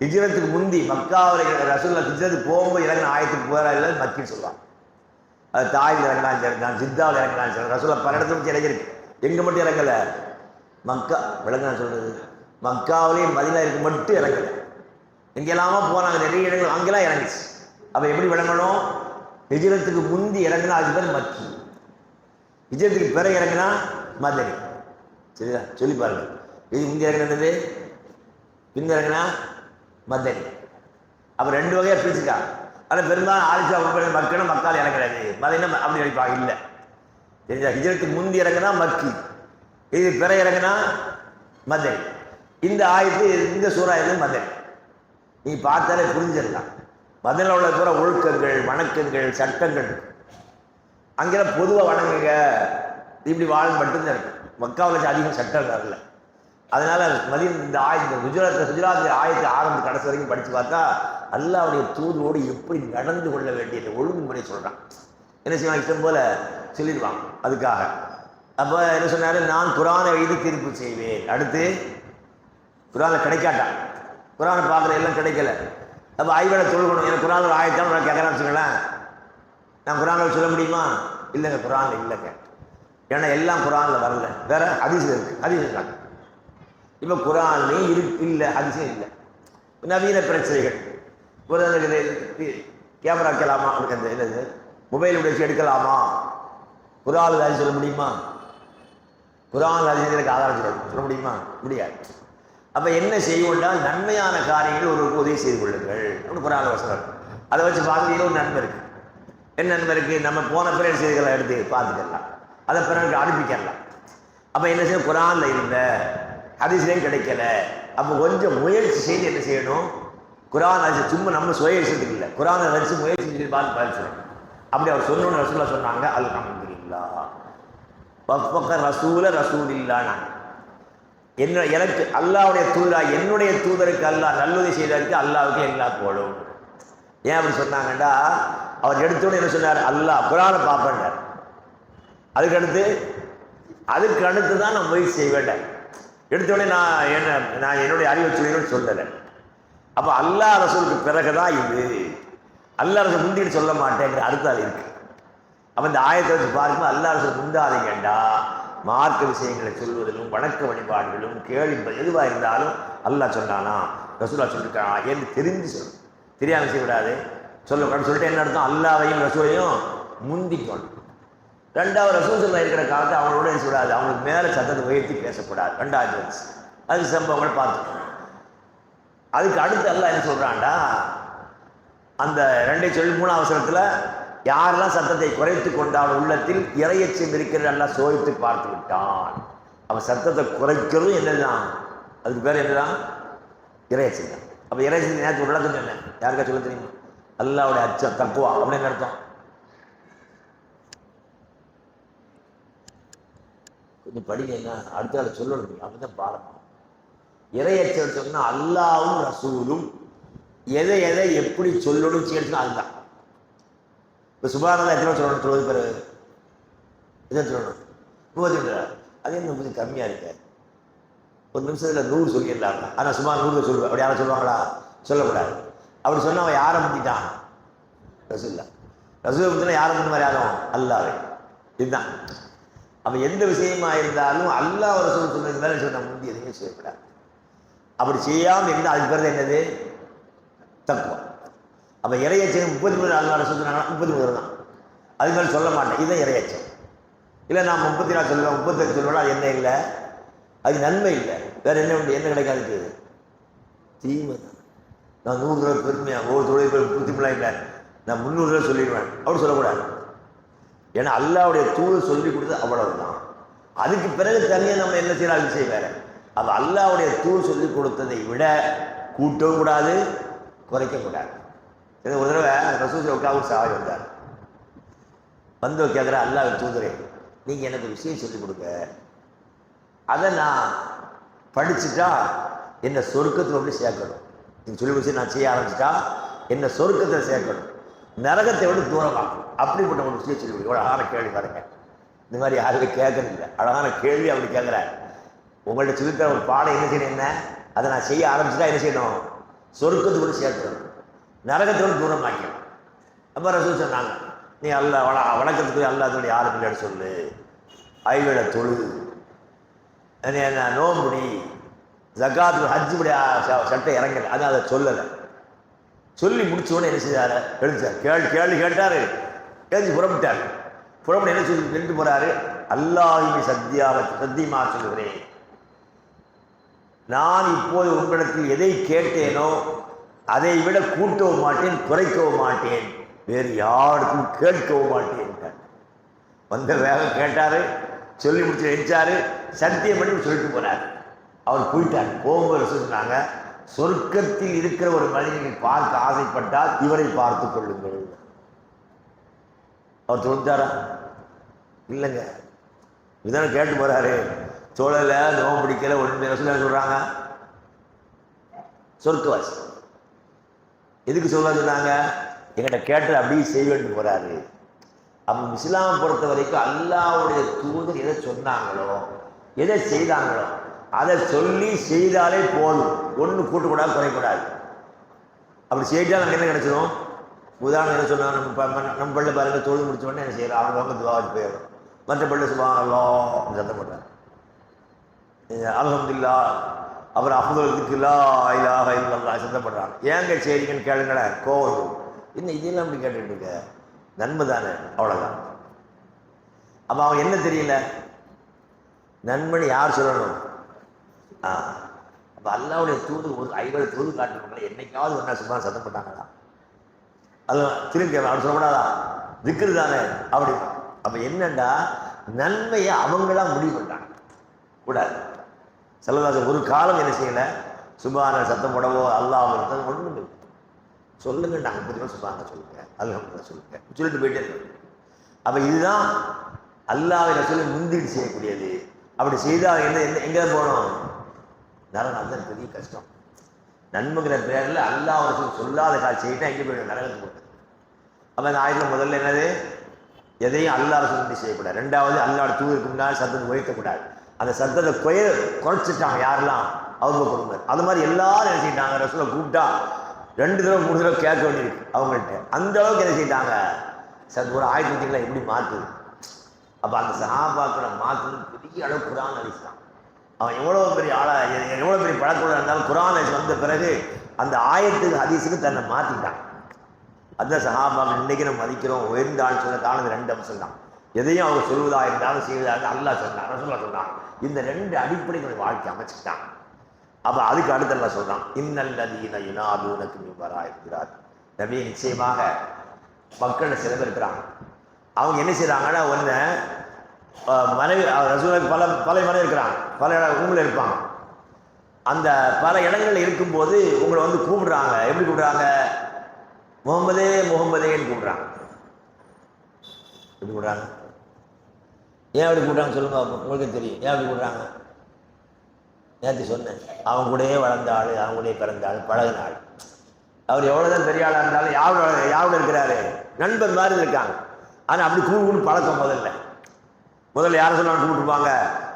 ஹிஜ்ரத்துக்கு முந்தி மக்காவில் ரசூலுல்லாஹ் ஹிஜ்ரத்துக்கு போகும்போது இறங்கின ஆயத்துக்கு போகிற இல்லை மக்கின்னு சொல்லுவாங்க. அது தாயில் இறங்கினாலும் சரி தான், ஜித்தாவில் இறங்கினாலும் சரி. ரசூலுல்லாஹ் பல இடத்துல வச்சு இறங்கியிருக்கு. எங்கே மட்டும் இறங்கலை? மக்கா விளங்க நான் சொல்கிறது, மக்காவிலேயே மதீனா இருக்கு மட்டும் இறங்கலை. எங்கெல்லாமோ போனாங்க, நிறைய இடங்கள் அங்கெல்லாம் இறங்கிச்சு. அப்போ எப்படி விளங்கணும்? ஹிஜ்ரத்துக்கு முந்தி இறங்கினா அது பேர் மக்கி, ஹிஜ்ரத்துக்கு பிறகு இறங்கினா மதனி. சரிதா? சொல்லி பாருங்க. இது முந்தி இறங்கினது, பின் இறங்கினா மதனி. அப்போ 2 வகையாக பிரிச்சுக்காங்க. ஆனால் பெரும்பாலும் ஆலிஷா மக்களும் மக்கால் இறங்குறாது, மதீனா அப்படி அடிப்பாங்க இல்லை. சரிதா? ஹிஜ்ரத்துக்கு முந்தி இறங்கினா மக்கி, இது பிற இறங்கினா மதனி. இந்த ஆயத்து இந்த சூறா இது மதனி. நீ பார்த்தாலே புரிஞ்சிடலாம். மதனில் உள்ள பூரா ஒழுக்கங்கள், வணக்கங்கள், சட்டங்கள். அங்கெல்லாம் பொதுவாக வணங்குங்க, இப்படி வாழும் மட்டும்தான் இருக்கு. மக்காவில் அதிகம் சட்டம் வரல. அதனால மதீனா இந்த ஆயத்து குஜராத் ஆயத்தை ஆரம்பித்து கடைசி வரைக்கும் படித்து பார்த்தா அல்லாஹ்வுடைய தூதரோடு எப்படி நடந்து கொள்ள வேண்டிய ஒழுங்குமுறை சொல்கிறான். என்ன செய்வாங்க? இஷ்டம் போல சொல்லிடுவாங்க. அதுக்காக அப்போ என்ன சொன்னாரு? நான் குரானை வைத்து தீர்ப்பு செய்வேன். அடுத்து குரானை கிடைக்காட்டான், குரானை பார்க்குற எல்லாம் கிடைக்கல. அப்போ ஐவேளை தொழுகணும். எனக்கு குரான் ஒரு ஆயத்தான் நான் கேட்குறேன்னு வச்சுக்கலேன், நான் குரானில் சொல்ல முடியுமா? இல்லைங்க, குரானில் இல்லைங்க. ஏன்னா எல்லாம் குரானில் வரல, வேற ஹதீஸ் இருக்குது, ஹதீஸ் இருக்காங்க. இப்போ குரான்லேயும் இல்லை, ஹதீஸும் இல்லை. நவீன பிரச்சனைகள், ஒரு கேமரா வைக்கலாமா, அதுக்கு அந்த என்னது மொபைல் வச்சு எடுக்கலாமா, குரான் ஹதீஸ் சொல்ல முடியுமா? குரான் ஹதீஸ் எனக்கு ஆதாரம் சொல்ல முடியுமா? முடியாது. அப்போ என்ன செய்வோம்னால் நன்மையான காரியங்கள் ஒரு உதவி செய்து கொள்ளுங்கள் அப்படின்னு குரான் வசனம். அதை வச்சு பார்த்து ஒரு நன்மை இருக்குது. என்ன நன்மை இருக்குது? நம்ம போன பிறகு செய்திகளை எடுத்து பார்த்துக்கலாம், அதை பிறகு அனுப்பிக்கலாம். அப்போ என்ன செய்யணும்? குரானில் இல்லை, ஹதீஸ்லேயும் கிடைக்கல. அப்போ கொஞ்சம் முயற்சி செய்து என்ன செய்யணும்? குரான் ஹதீஸ் சும்மா நம்ம சுய விஷயத்துக்கு இல்லை, குரான் ஹதீஸ் முயற்சி செஞ்சு பார்த்து பதில் சொல்லணும். அப்படி அவர் சொன்னோன்னு ரசூலுல்லாஹ் சொன்னாங்க, அல்ஹம்துலில்லாஹ் வஃபக ரசூல ரசூலில்லாஹ். என்ன எனக்கு அல்லாஹ்வுடைய தூதரா என்னுடைய தூதருக்கு அல்லாஹ் நல்லுதவி செய்ததற்கு அல்லாஹ்வுக்கு எல்லா புகழும். ஏன் அப்படி சொன்னாங்கண்டா, அவர் எடுத்தோடனே என்ன சொன்னார், அல்லாஹ் குரானை பார்ப்பேன்டார். அதுக்கு அடுத்து தான் நான் முயற்சி செய்வேன். எடுத்தோடனே நான் என்னுடைய அறிவை சொல்லின்னு சொல்லலை. அப்போ அல்லாஹ் ரசூலுக்கு பிறகுதான் இது, அல்லாஹ் ரசூல் முந்தின்னு சொல்ல மாட்டேங்கிற அடுத்தால் இருக்கு. அப்போ இந்த ஆயத்தை வச்சு பார்க்கும்போது அல்லாஹ் ரசூல் முந்தாதீங்கண்டா மார்க்க விஷயங்களை சொல்வதிலும் வணக்க வழிபாடுகளும் கேள்வி எதுவாக இருந்தாலும் அல்லாஹ் சொன்னானா ரசூலா சொல்லிருக்கானா என்று தெரிஞ்சு சொல்லணும், தெரியாமல் செய்யக்கூடாது. சொல்லக்கூடாது சொல்லிட்டு என்ன அர்த்தம், அல்லாஹ்வையும் ரசூலையும் முந்திக்கணும். ரெண்டாவது ரசூல் சொல்லா இருக்கிற காலத்தை அவங்களோட என்ன சொல்லக்கூடாது, அவங்களுக்கு மேலே சத்தத்தை உயர்த்தி பேசக்கூடாது. ரெண்டாவது அது சம்பவங்கள் பார்த்துக்கணும். அதுக்கு அடுத்து அல்லாஹ் என்ன சொல்கிறான்டா, அந்த 2:3 அவசரத்தில் யாரெல்லாம் சத்தத்தை குறைத்து கொண்டால் உள்ளத்தில் இறையச்சம் இருக்கிறது எல்லாம் சோதித்து பார்த்து விட்டான். அவன் சத்தத்தை குறைக்கிறது என்னதான், அதுக்கு பேர் என்னதான், இறையச்சம் தான். அப்போ இறையச்சம் நேற்று விளக்கம் சொன்னேன், யாருக்கா சொல்ல தெரியுமா, அல்லாஹ்வுடைய அச்சம் தக்குவா அப்படின்னு அர்த்தம். கொஞ்சம் படிங்க, என்ன அடுத்த ஆள் சொல்லணும், அப்படிதான் பாருங்க. இறையச்சம் சொன்னா அல்லாஹ்வும் ரசூலும் எதை எப்படி சொல்லணும் செய்யணும், அதுதான். இப்போ சுபானந்தா எத்தனை சொல்லணும், 30 பேர் எதை சொல்லணும், 30. அதே கொஞ்சம் கம்மியாக இருக்க, ஒரு நிமிஷத்தில் 100 சொல்லிடலாம். ஆனால் சுமார் 100 சொல்லுவேன். அப்படி யாரும் சொல்லுவாங்களா, சொல்லக்கூடாது. அப்படி சொன்னால் அவன் யாரை முந்திட்டான், ரசூல்லா. ரசூலை முந்தினா யாரை முந்தின யாரும் அல்லாஹ்வை. இதுதான். அப்போ எந்த விஷயமா இருந்தாலும் அல்லாஹ் ரசூல் சொன்னது மேலே சொன்ன முந்தி எதுவுமே செய்யக்கூடாது. அப்படி செய்யாமல் இருந்தால் அதுக்கு பேர் என்னது, தக்குவா. அப்போ இறையச்சம் 33 அல்லாஹ் ரசூல் சொன்னாங்கன்னா 33 தான், அது மாதிரி சொல்ல மாட்டேன், இதுதான் இறையச்சம். இல்லை நான் 34 சொல்லுவேன், 38 சொல்லுவேன், அது என்ன இல்லை, அது நன்மை இல்லை. வேறு என்ன உண்டு, என்ன கிடைக்காதுக்கு, தீமை தான். நான் 100 ரூபா பெருமையாக ஒரு தொழில் 33 இல்லை, நான் 300 ரூபா சொல்லிடுவேன், அப்படி சொல்லக்கூடாது. ஏன்னா அல்லாஹ்வுடைய தூதர் சொல்லி கொடுத்தது அவ்வளவுதான். அதுக்கு பிறகு தனியாக நம்ம என்ன செய்யலாம், அது செய்ய வேற. அப்போ அல்லாஹ்வுடைய தூதர் சொல்லி கொடுத்ததை விட கூட்டவும் கூடாது, குறைக்கக்கூடாது. ஒரு தடவை ரசூல் உட்காந்து சாவி வந்தார். வந்து கேட்குற, அல்லாஹ் தூதரே நீங்கள் எனக்கு விஷயம் சொல்லிக் கொடுங்க, அதை நான் படிச்சுட்டா என்னை சொர்க்கத்தில் வந்து சேர்க்கணும். நீங்கள் சொல்லி கொடுத்து நான் செய்ய ஆரம்பிச்சிட்டா என்னை சொர்க்கத்தில் சேர்க்கணும், நரகத்தை விட தூரமாக்கும். அப்படிப்பட்ட ஒரு விஷயம் சொல்லி கொடுங்க. அழகான கேள்வி பாருங்க, இந்த மாதிரி யாருமே கேட்கறதில்லை. அழகான கேள்வி அப்படி கேட்குறாரு. உங்கள்கிட்ட சொல்லித்தர ஒரு பாடம் என்ன செய்யணும், என்ன அதை நான் செய்ய ஆரம்பிச்சுட்டா என்ன செய்யணும், சொர்க்கத்துக்கு கூட சேர்க்கணும், நரகத்தோடு தூரமாக்கணும். அப்போ ரசூல் சொன்னாங்க, நீ வணக்கத்துக்கு அல்லாஹ்வுடைய யாரும் இல்லைன்னு சொல்லு, ஐவேளை தொழு, நோம்புடி, ஜக்காத்துக்கு ஹஜ்ஜுடைய சட்டை இறங்கலை, அது அதை சொல்லலை. சொல்லி முடிச்சோன்னு என்ன செய்தார், எழுதிச்சார். கேள்வி கேட்டார், எழுதி புறப்பட்டார். புறப்பட என்ன சொல்லி நின்று போகிறாரு, அல்லாஹ்வை சத்தியமாக சொல்லுகிறேன், நான் இப்போது உங்களிடத்தில் எதை கேட்டேனோ அதை விட கூட்டவும் மாட்டேன், குறைக்கவும் மாட்டேன், வேறு யாருக்கும் கேட்கவும் மாட்டேன். வந்த வேகம் கேட்டார், சொல்லி முடிச்சு நினைச்சாரு, சத்தியம் பண்ணி சொல்லிட்டு போனார். அவர் போயிட்டார். போகும்போது சொன்னாங்க, சொர்க்கத்தில் இருக்கிற ஒரு மனிதனை பார்க்க ஆசைப்பட்டால் இவரை பார்த்து கொள்ளுங்கள். அவர் தொழுந்தாரா, இல்லைங்க, இதெல்லாம் கேட்டு போறாரு. தொழலை, நோம்பு பிடிக்கல, ஒன்று ரசூலுல்லாஹ் சொல்றாங்க, சொர்க்கவாசி. எதுக்கு சொல்ல சொன்னாங்க, எங்கிட்ட கேட்டு அப்படியே செய்வேன்னு போறாரு. அப்போ இஸ்லாம் பொறுத்த வரைக்கும் அல்லாஹ்வுடைய தூதர் எதை சொன்னாங்களோ, எதை செய்தாங்களோ அதை சொல்லி செய்தாலே போதும், ஒன்று கூட்டக்கூடாது, குறைக்கூடாது. அப்படி செய்தால் நமக்கு என்ன கிடைச்சிடும், உதாரணம் என்ன சொன்னாங்க, நம்ம பள்ளி பாருங்க, தொழில் முடிச்ச உடனே என்ன செய்யறோம், அவங்க துவாவுக்கு போயிடும். மற்ற பள்ளி சுப்ஹானல்லாஹ் சத்தம் போட்டார், அல்ஹம்துலில்லாஹ், அப்புறம் அஃதலுக்கு லா இலாஹ இல்லல்லாஹ் சத்தப்படுறாங்க. ஏங்க செய்றீங்கன்னு கேளுங்களேன், கோவம். இன்னும் இதெல்லாம் அப்படி கேட்டுட்டு இருக்க, நன்மை தானே, அவ்வளோதான். அப்போ அவன் என்ன தெரியல, நன்மைன்னு யார் சொல்லணும். அப்போ அல்லாஹ்வுடைய தூது ஒரு 50 தூது காட்டுறவங்களை என்னைக்காவது ஒன்றா சும்மா சத்தம் போட்டாங்களா, அது திரும்பி அப்படி சொல்லக்கூடாதா, திக்ரு தானே அப்படி. அப்போ என்னண்டா, நன்மையை அவங்களாம் முடிவு பண்ணாங்க கூடாது. செல்லதாசன் ஒரு காலம் என்ன செய்யலை, சுபான சத்தம் போடவோ அல்லாஹ் ஒன்றும் சொல்லுங்க, நாங்கள் 30 நாள் சொல்லுவாங்க, சொல்லுங்க அல்ஹம்துலில்லாஹ் சொல்லுங்க சொல்லிட்டு போயிட்டே இருக்கோம். அப்போ இதுதான் அல்லாஹ்வை ரசூலை முந்திட்டு செய்யக்கூடியது. அப்படி செய்தால் என்ன எங்கே போகணும்? நரகம். அதுதான் பெரிய கஷ்டம். நன்மைங்கிற பேரில் அல்லாஹ் ரசூல் சொல்லாத காட்சி செய்யிட்டா எங்கே போயிடும்? நரகத்துக்கு போகிறது. அப்போ அந்த ஆயத்தில் முதல்ல என்னது? எதையும் அல்லாஹ் ரசூல் செய்யக்கூடாது. ரெண்டாவது அல்லாஹ் தூதருக்கு முன்னால் சத்தத்தை உயர்த்தக்கூடாது. அந்த சத்தத்தை குறைச்சிட்டாங்க யாரெல்லாம்? அவங்க குடும்பம். அது மாதிரி எல்லாரும் என்ன செய்யிட்டாங்க? ரசூலை கூப்பிட்டா 2 தடவை 3 தடவை கேட்க வேண்டியிருக்கு அவங்கள்ட்ட. அந்த அளவுக்கு என்ன செய்யிட்டாங்க? ஒரு ஆயத்துலாம் எப்படி மாற்றுது? அப்போ அந்த சஹாபாக்களை மாற்றுறது பெரிய அளவு குர்ஆன் ஹதீஸ். அவன் எவ்வளோ பெரிய ஆளாக, எவ்வளோ பெரிய பழக்கம் இருந்தாலும் குர்ஆன் ஹதீஸ் வந்த பிறகு அந்த ஆயத்துக்கு ஹதீஸுக்கு தன்னை மாற்றிட்டான். அதுதான் சஹாபாக்கள் இன்றைக்கி நம்ம மதிக்கிறோம். உயர்ந்த ஆள் சொல்ல காரணம் 2 அம்சம் தான். எதையும் அவங்க சொல்வதா இருந்தாலும் செய்வதா இருந்தாலும் அல்லாஹ் சொன்னான், ரசூலுல்லாஹ் சொன்னான். இந்த 2 அடிப்படைகளை வாழ்க்கை அமைச்சுக்கிட்டான். அப்போ அதுக்கு அடுத்து அல்லாஹ் சொல்றான், இன்னல்லதீன யுனாதூனக மின் வராஇ ஹுஜராத். நபி, நிச்சயமாக மக்கள் சில பேர் இருக்கிறாங்க. அவங்க என்ன செய்கிறாங்கன்னா, ஒன்று மனைவி ரசூலுக்கு பல மனைவி இருக்கிறாங்க, பல ரூமில் இருப்பாங்க. அந்த பல இடங்களில் இருக்கும்போது உங்களை வந்து கூப்பிடுறாங்க. எப்படி கூப்பிடுறாங்க? முகமதே முகமதேன்னு கூப்பிடுறாங்க. எப்படி கூப்பிடுறாங்க? ஏன் அப்படி கூப்பிட்றாங்க சொல்லுங்க, உங்களுக்கு தெரியும் ஏன் அப்படி கூப்பிட்றாங்க. நேற்று சொன்னேன், அவங்க கூடயே வளர்ந்த ஆள், அவங்க கூடயே பிறந்த ஆள், பழகின ஆள். அவர் எவ்வளோதான் பெரிய ஆளாக இருந்தாலும் யாரோட இருக்கிறாரு? நண்பர் மாதிரி இருக்காங்க. ஆனால் அப்படி கூப்பிட்டு பழக்கம் முதல்ல யாரை சொன்னாலும் கூப்பிட்டுருப்பாங்க.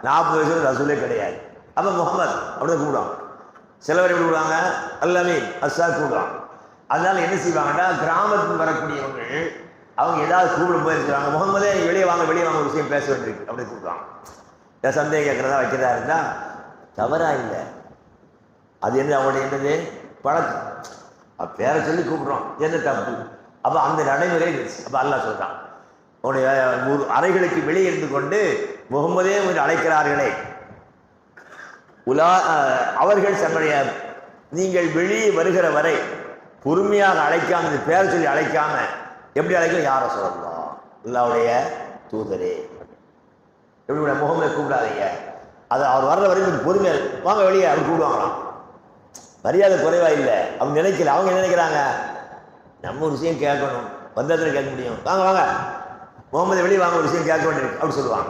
40 வயசுல ரசூலே கிடையாது. அப்போ முகமது அப்படிதான் கூப்பிடுவாங்க. சிலவர் எப்படி கூப்பிடுவாங்க? அல்லமீன் அஸ்ஸாத் கூப்பிடுவாங்க. அதனால என்ன செய்வாங்கன்னா, கிராமத்துக்கு வரக்கூடியவங்க அவங்க ஏதாவது கூப்பிடும் போது இருக்கிறாங்க, முகமதே வெளியே வாங்க ஒரு விஷயம் பேச வேண்டியிருக்கு அப்படி கூப்பிடுவாங்க. ஏதாவது சந்தேகம் கேட்குறதா வைக்கிறதா இருந்தால் தவறா இல்லை. அது என்ன அவங்களுடைய என்னது பழக்கம். பேரை சொல்லி கூப்பிடுறோம், என்ன தப்பு? அப்போ அந்த நடைமுறை அப்போ அல்லாஹ் சொல்றான், உன்னுடைய அறைகளுக்கு வெளியே இருந்து கொண்டு முகமதே என்று அழைக்கிறார்களே, அவர்கள் தன்னுடைய நீங்கள் வெளியே வருகிற வரை பொறுமையாக அழைக்காம, பேரை சொல்லி அழைக்காம எப்படி அழைக்கணும்? யாரை சொல்லலாம்? அல்லாஹ்வுடைய தூதரே. எப்படி முகமதை கூப்பிடாதீங்க, அது அவர் வர்ற வரைக்கும் பொறுமையாக வாங்க வெளியே அவர் கூப்பிடுவாங்களாம். மரியாதை குறைவா இல்லை. அவங்க நினைக்கல. அவங்க என்ன நினைக்கிறாங்க? நம்ம ஒரு விஷயம் கேட்கணும், வந்ததில் கேட்க முடியும், வாங்க வாங்க முகமது வெளியே வாங்க ஒரு விஷயம் கேட்க வேண்டியிருக்கு அப்படி சொல்லுவாங்க.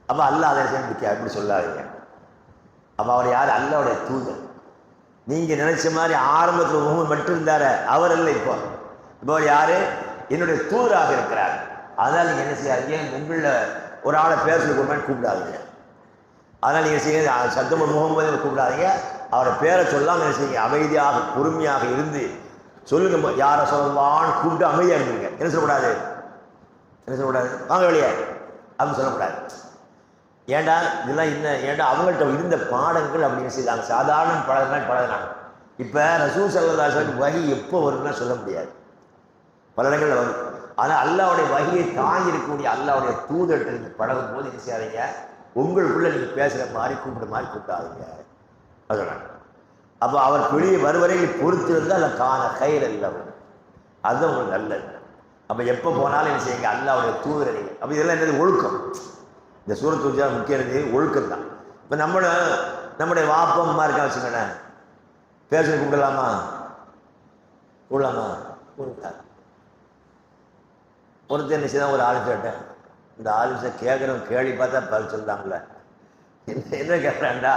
அப்போ அல்லாஹ் அதை சேர்ந்து அப்படி சொல்லாதீங்க. அப்போ அவர் யார்? அல்லாஹ்வுடைய தூதர். நீங்கள் நினைச்ச மாதிரி ஆரம்பத்தில் முகமது மட்டும் இருந்தார், அவர் இல்லை. இப்போ அவர் யார்? என்னுடைய தூதராக இருக்கிறார். அதனால் நீங்கள் என்ன செய்யாதீங்க, உங்களில் ஒரு ஆளை பேர் சொல்லி கூப்பிடாதீங்க. அதனால் நீங்கள் செய்ய சத்தமாக முகமது கூப்பிடாதீங்க. அவரை பேரை சொல்லாமல் என்ன செய்யுங்க, அமைதியாக பொறுமையாக இருந்து சொல்லுங்க. யாரை சொல்லலான்னு கூப்பிட்டு அமைதியாக இருந்துருங்க. என்ன சொல்லக்கூடாது? வாங்க வெளியே அப்படின்னு சொல்லக்கூடாது. ஏண்டா இதெல்லாம் ஏண்டா அவங்கள்ட்ட இருந்த பாடங்கள் அப்படின்னு செய்தாங்க. சாதாரண பழகினாங்க. இப்போ ரசூல் ஸல்லல்லாஹு அலைஹி வஸல்லம் வஹி எப்போ வரும்னா சொல்ல முடியாது, பல இடங்களில் வரும். ஆனால் அல்லாஹ்வுடைய வஹியை தாங்கி இருக்கக்கூடிய அல்லாஹ்வுடைய தூதர்கிட்ட பழகும் போது என்ன செய்யாதீங்க, உங்களுக்குள்ள நீங்கள் பேசுகிற மாதிரி கூப்பிடாதீங்க அதனால். அப்போ அவர் வெளியே வருவரையில் பொறுத்து இருந்தால் அதில் காண கயிறு இல்லை, அதுதான் உங்களுக்கு நல்லது. அப்போ எப்போ போனாலும் என்ன செய்யுங்க, அல்லாஹ்வுடைய தூதரை நீங்கள். அப்போ இதெல்லாம் என்னது? ஒழுக்கம். இந்த சூரத்து ஹுஜராத் முக்கியது ஒழுக்கம் தான். இப்போ நம்முடைய வாப்பம்மா இருக்கா வச்சுக்கோண்ணே, பேச கூப்பிடலாமா? கூடலாமா? கூப்பிடாது. ஒருத்தர் என்ன செய்தான், ஒரு ஆள் கேட்டேன். இந்த ஆளுசை கேட்குறவங்க கேள்வி பார்த்தா பதில் சொல்லுதாங்களே. என்ன கேட்குறாண்டா,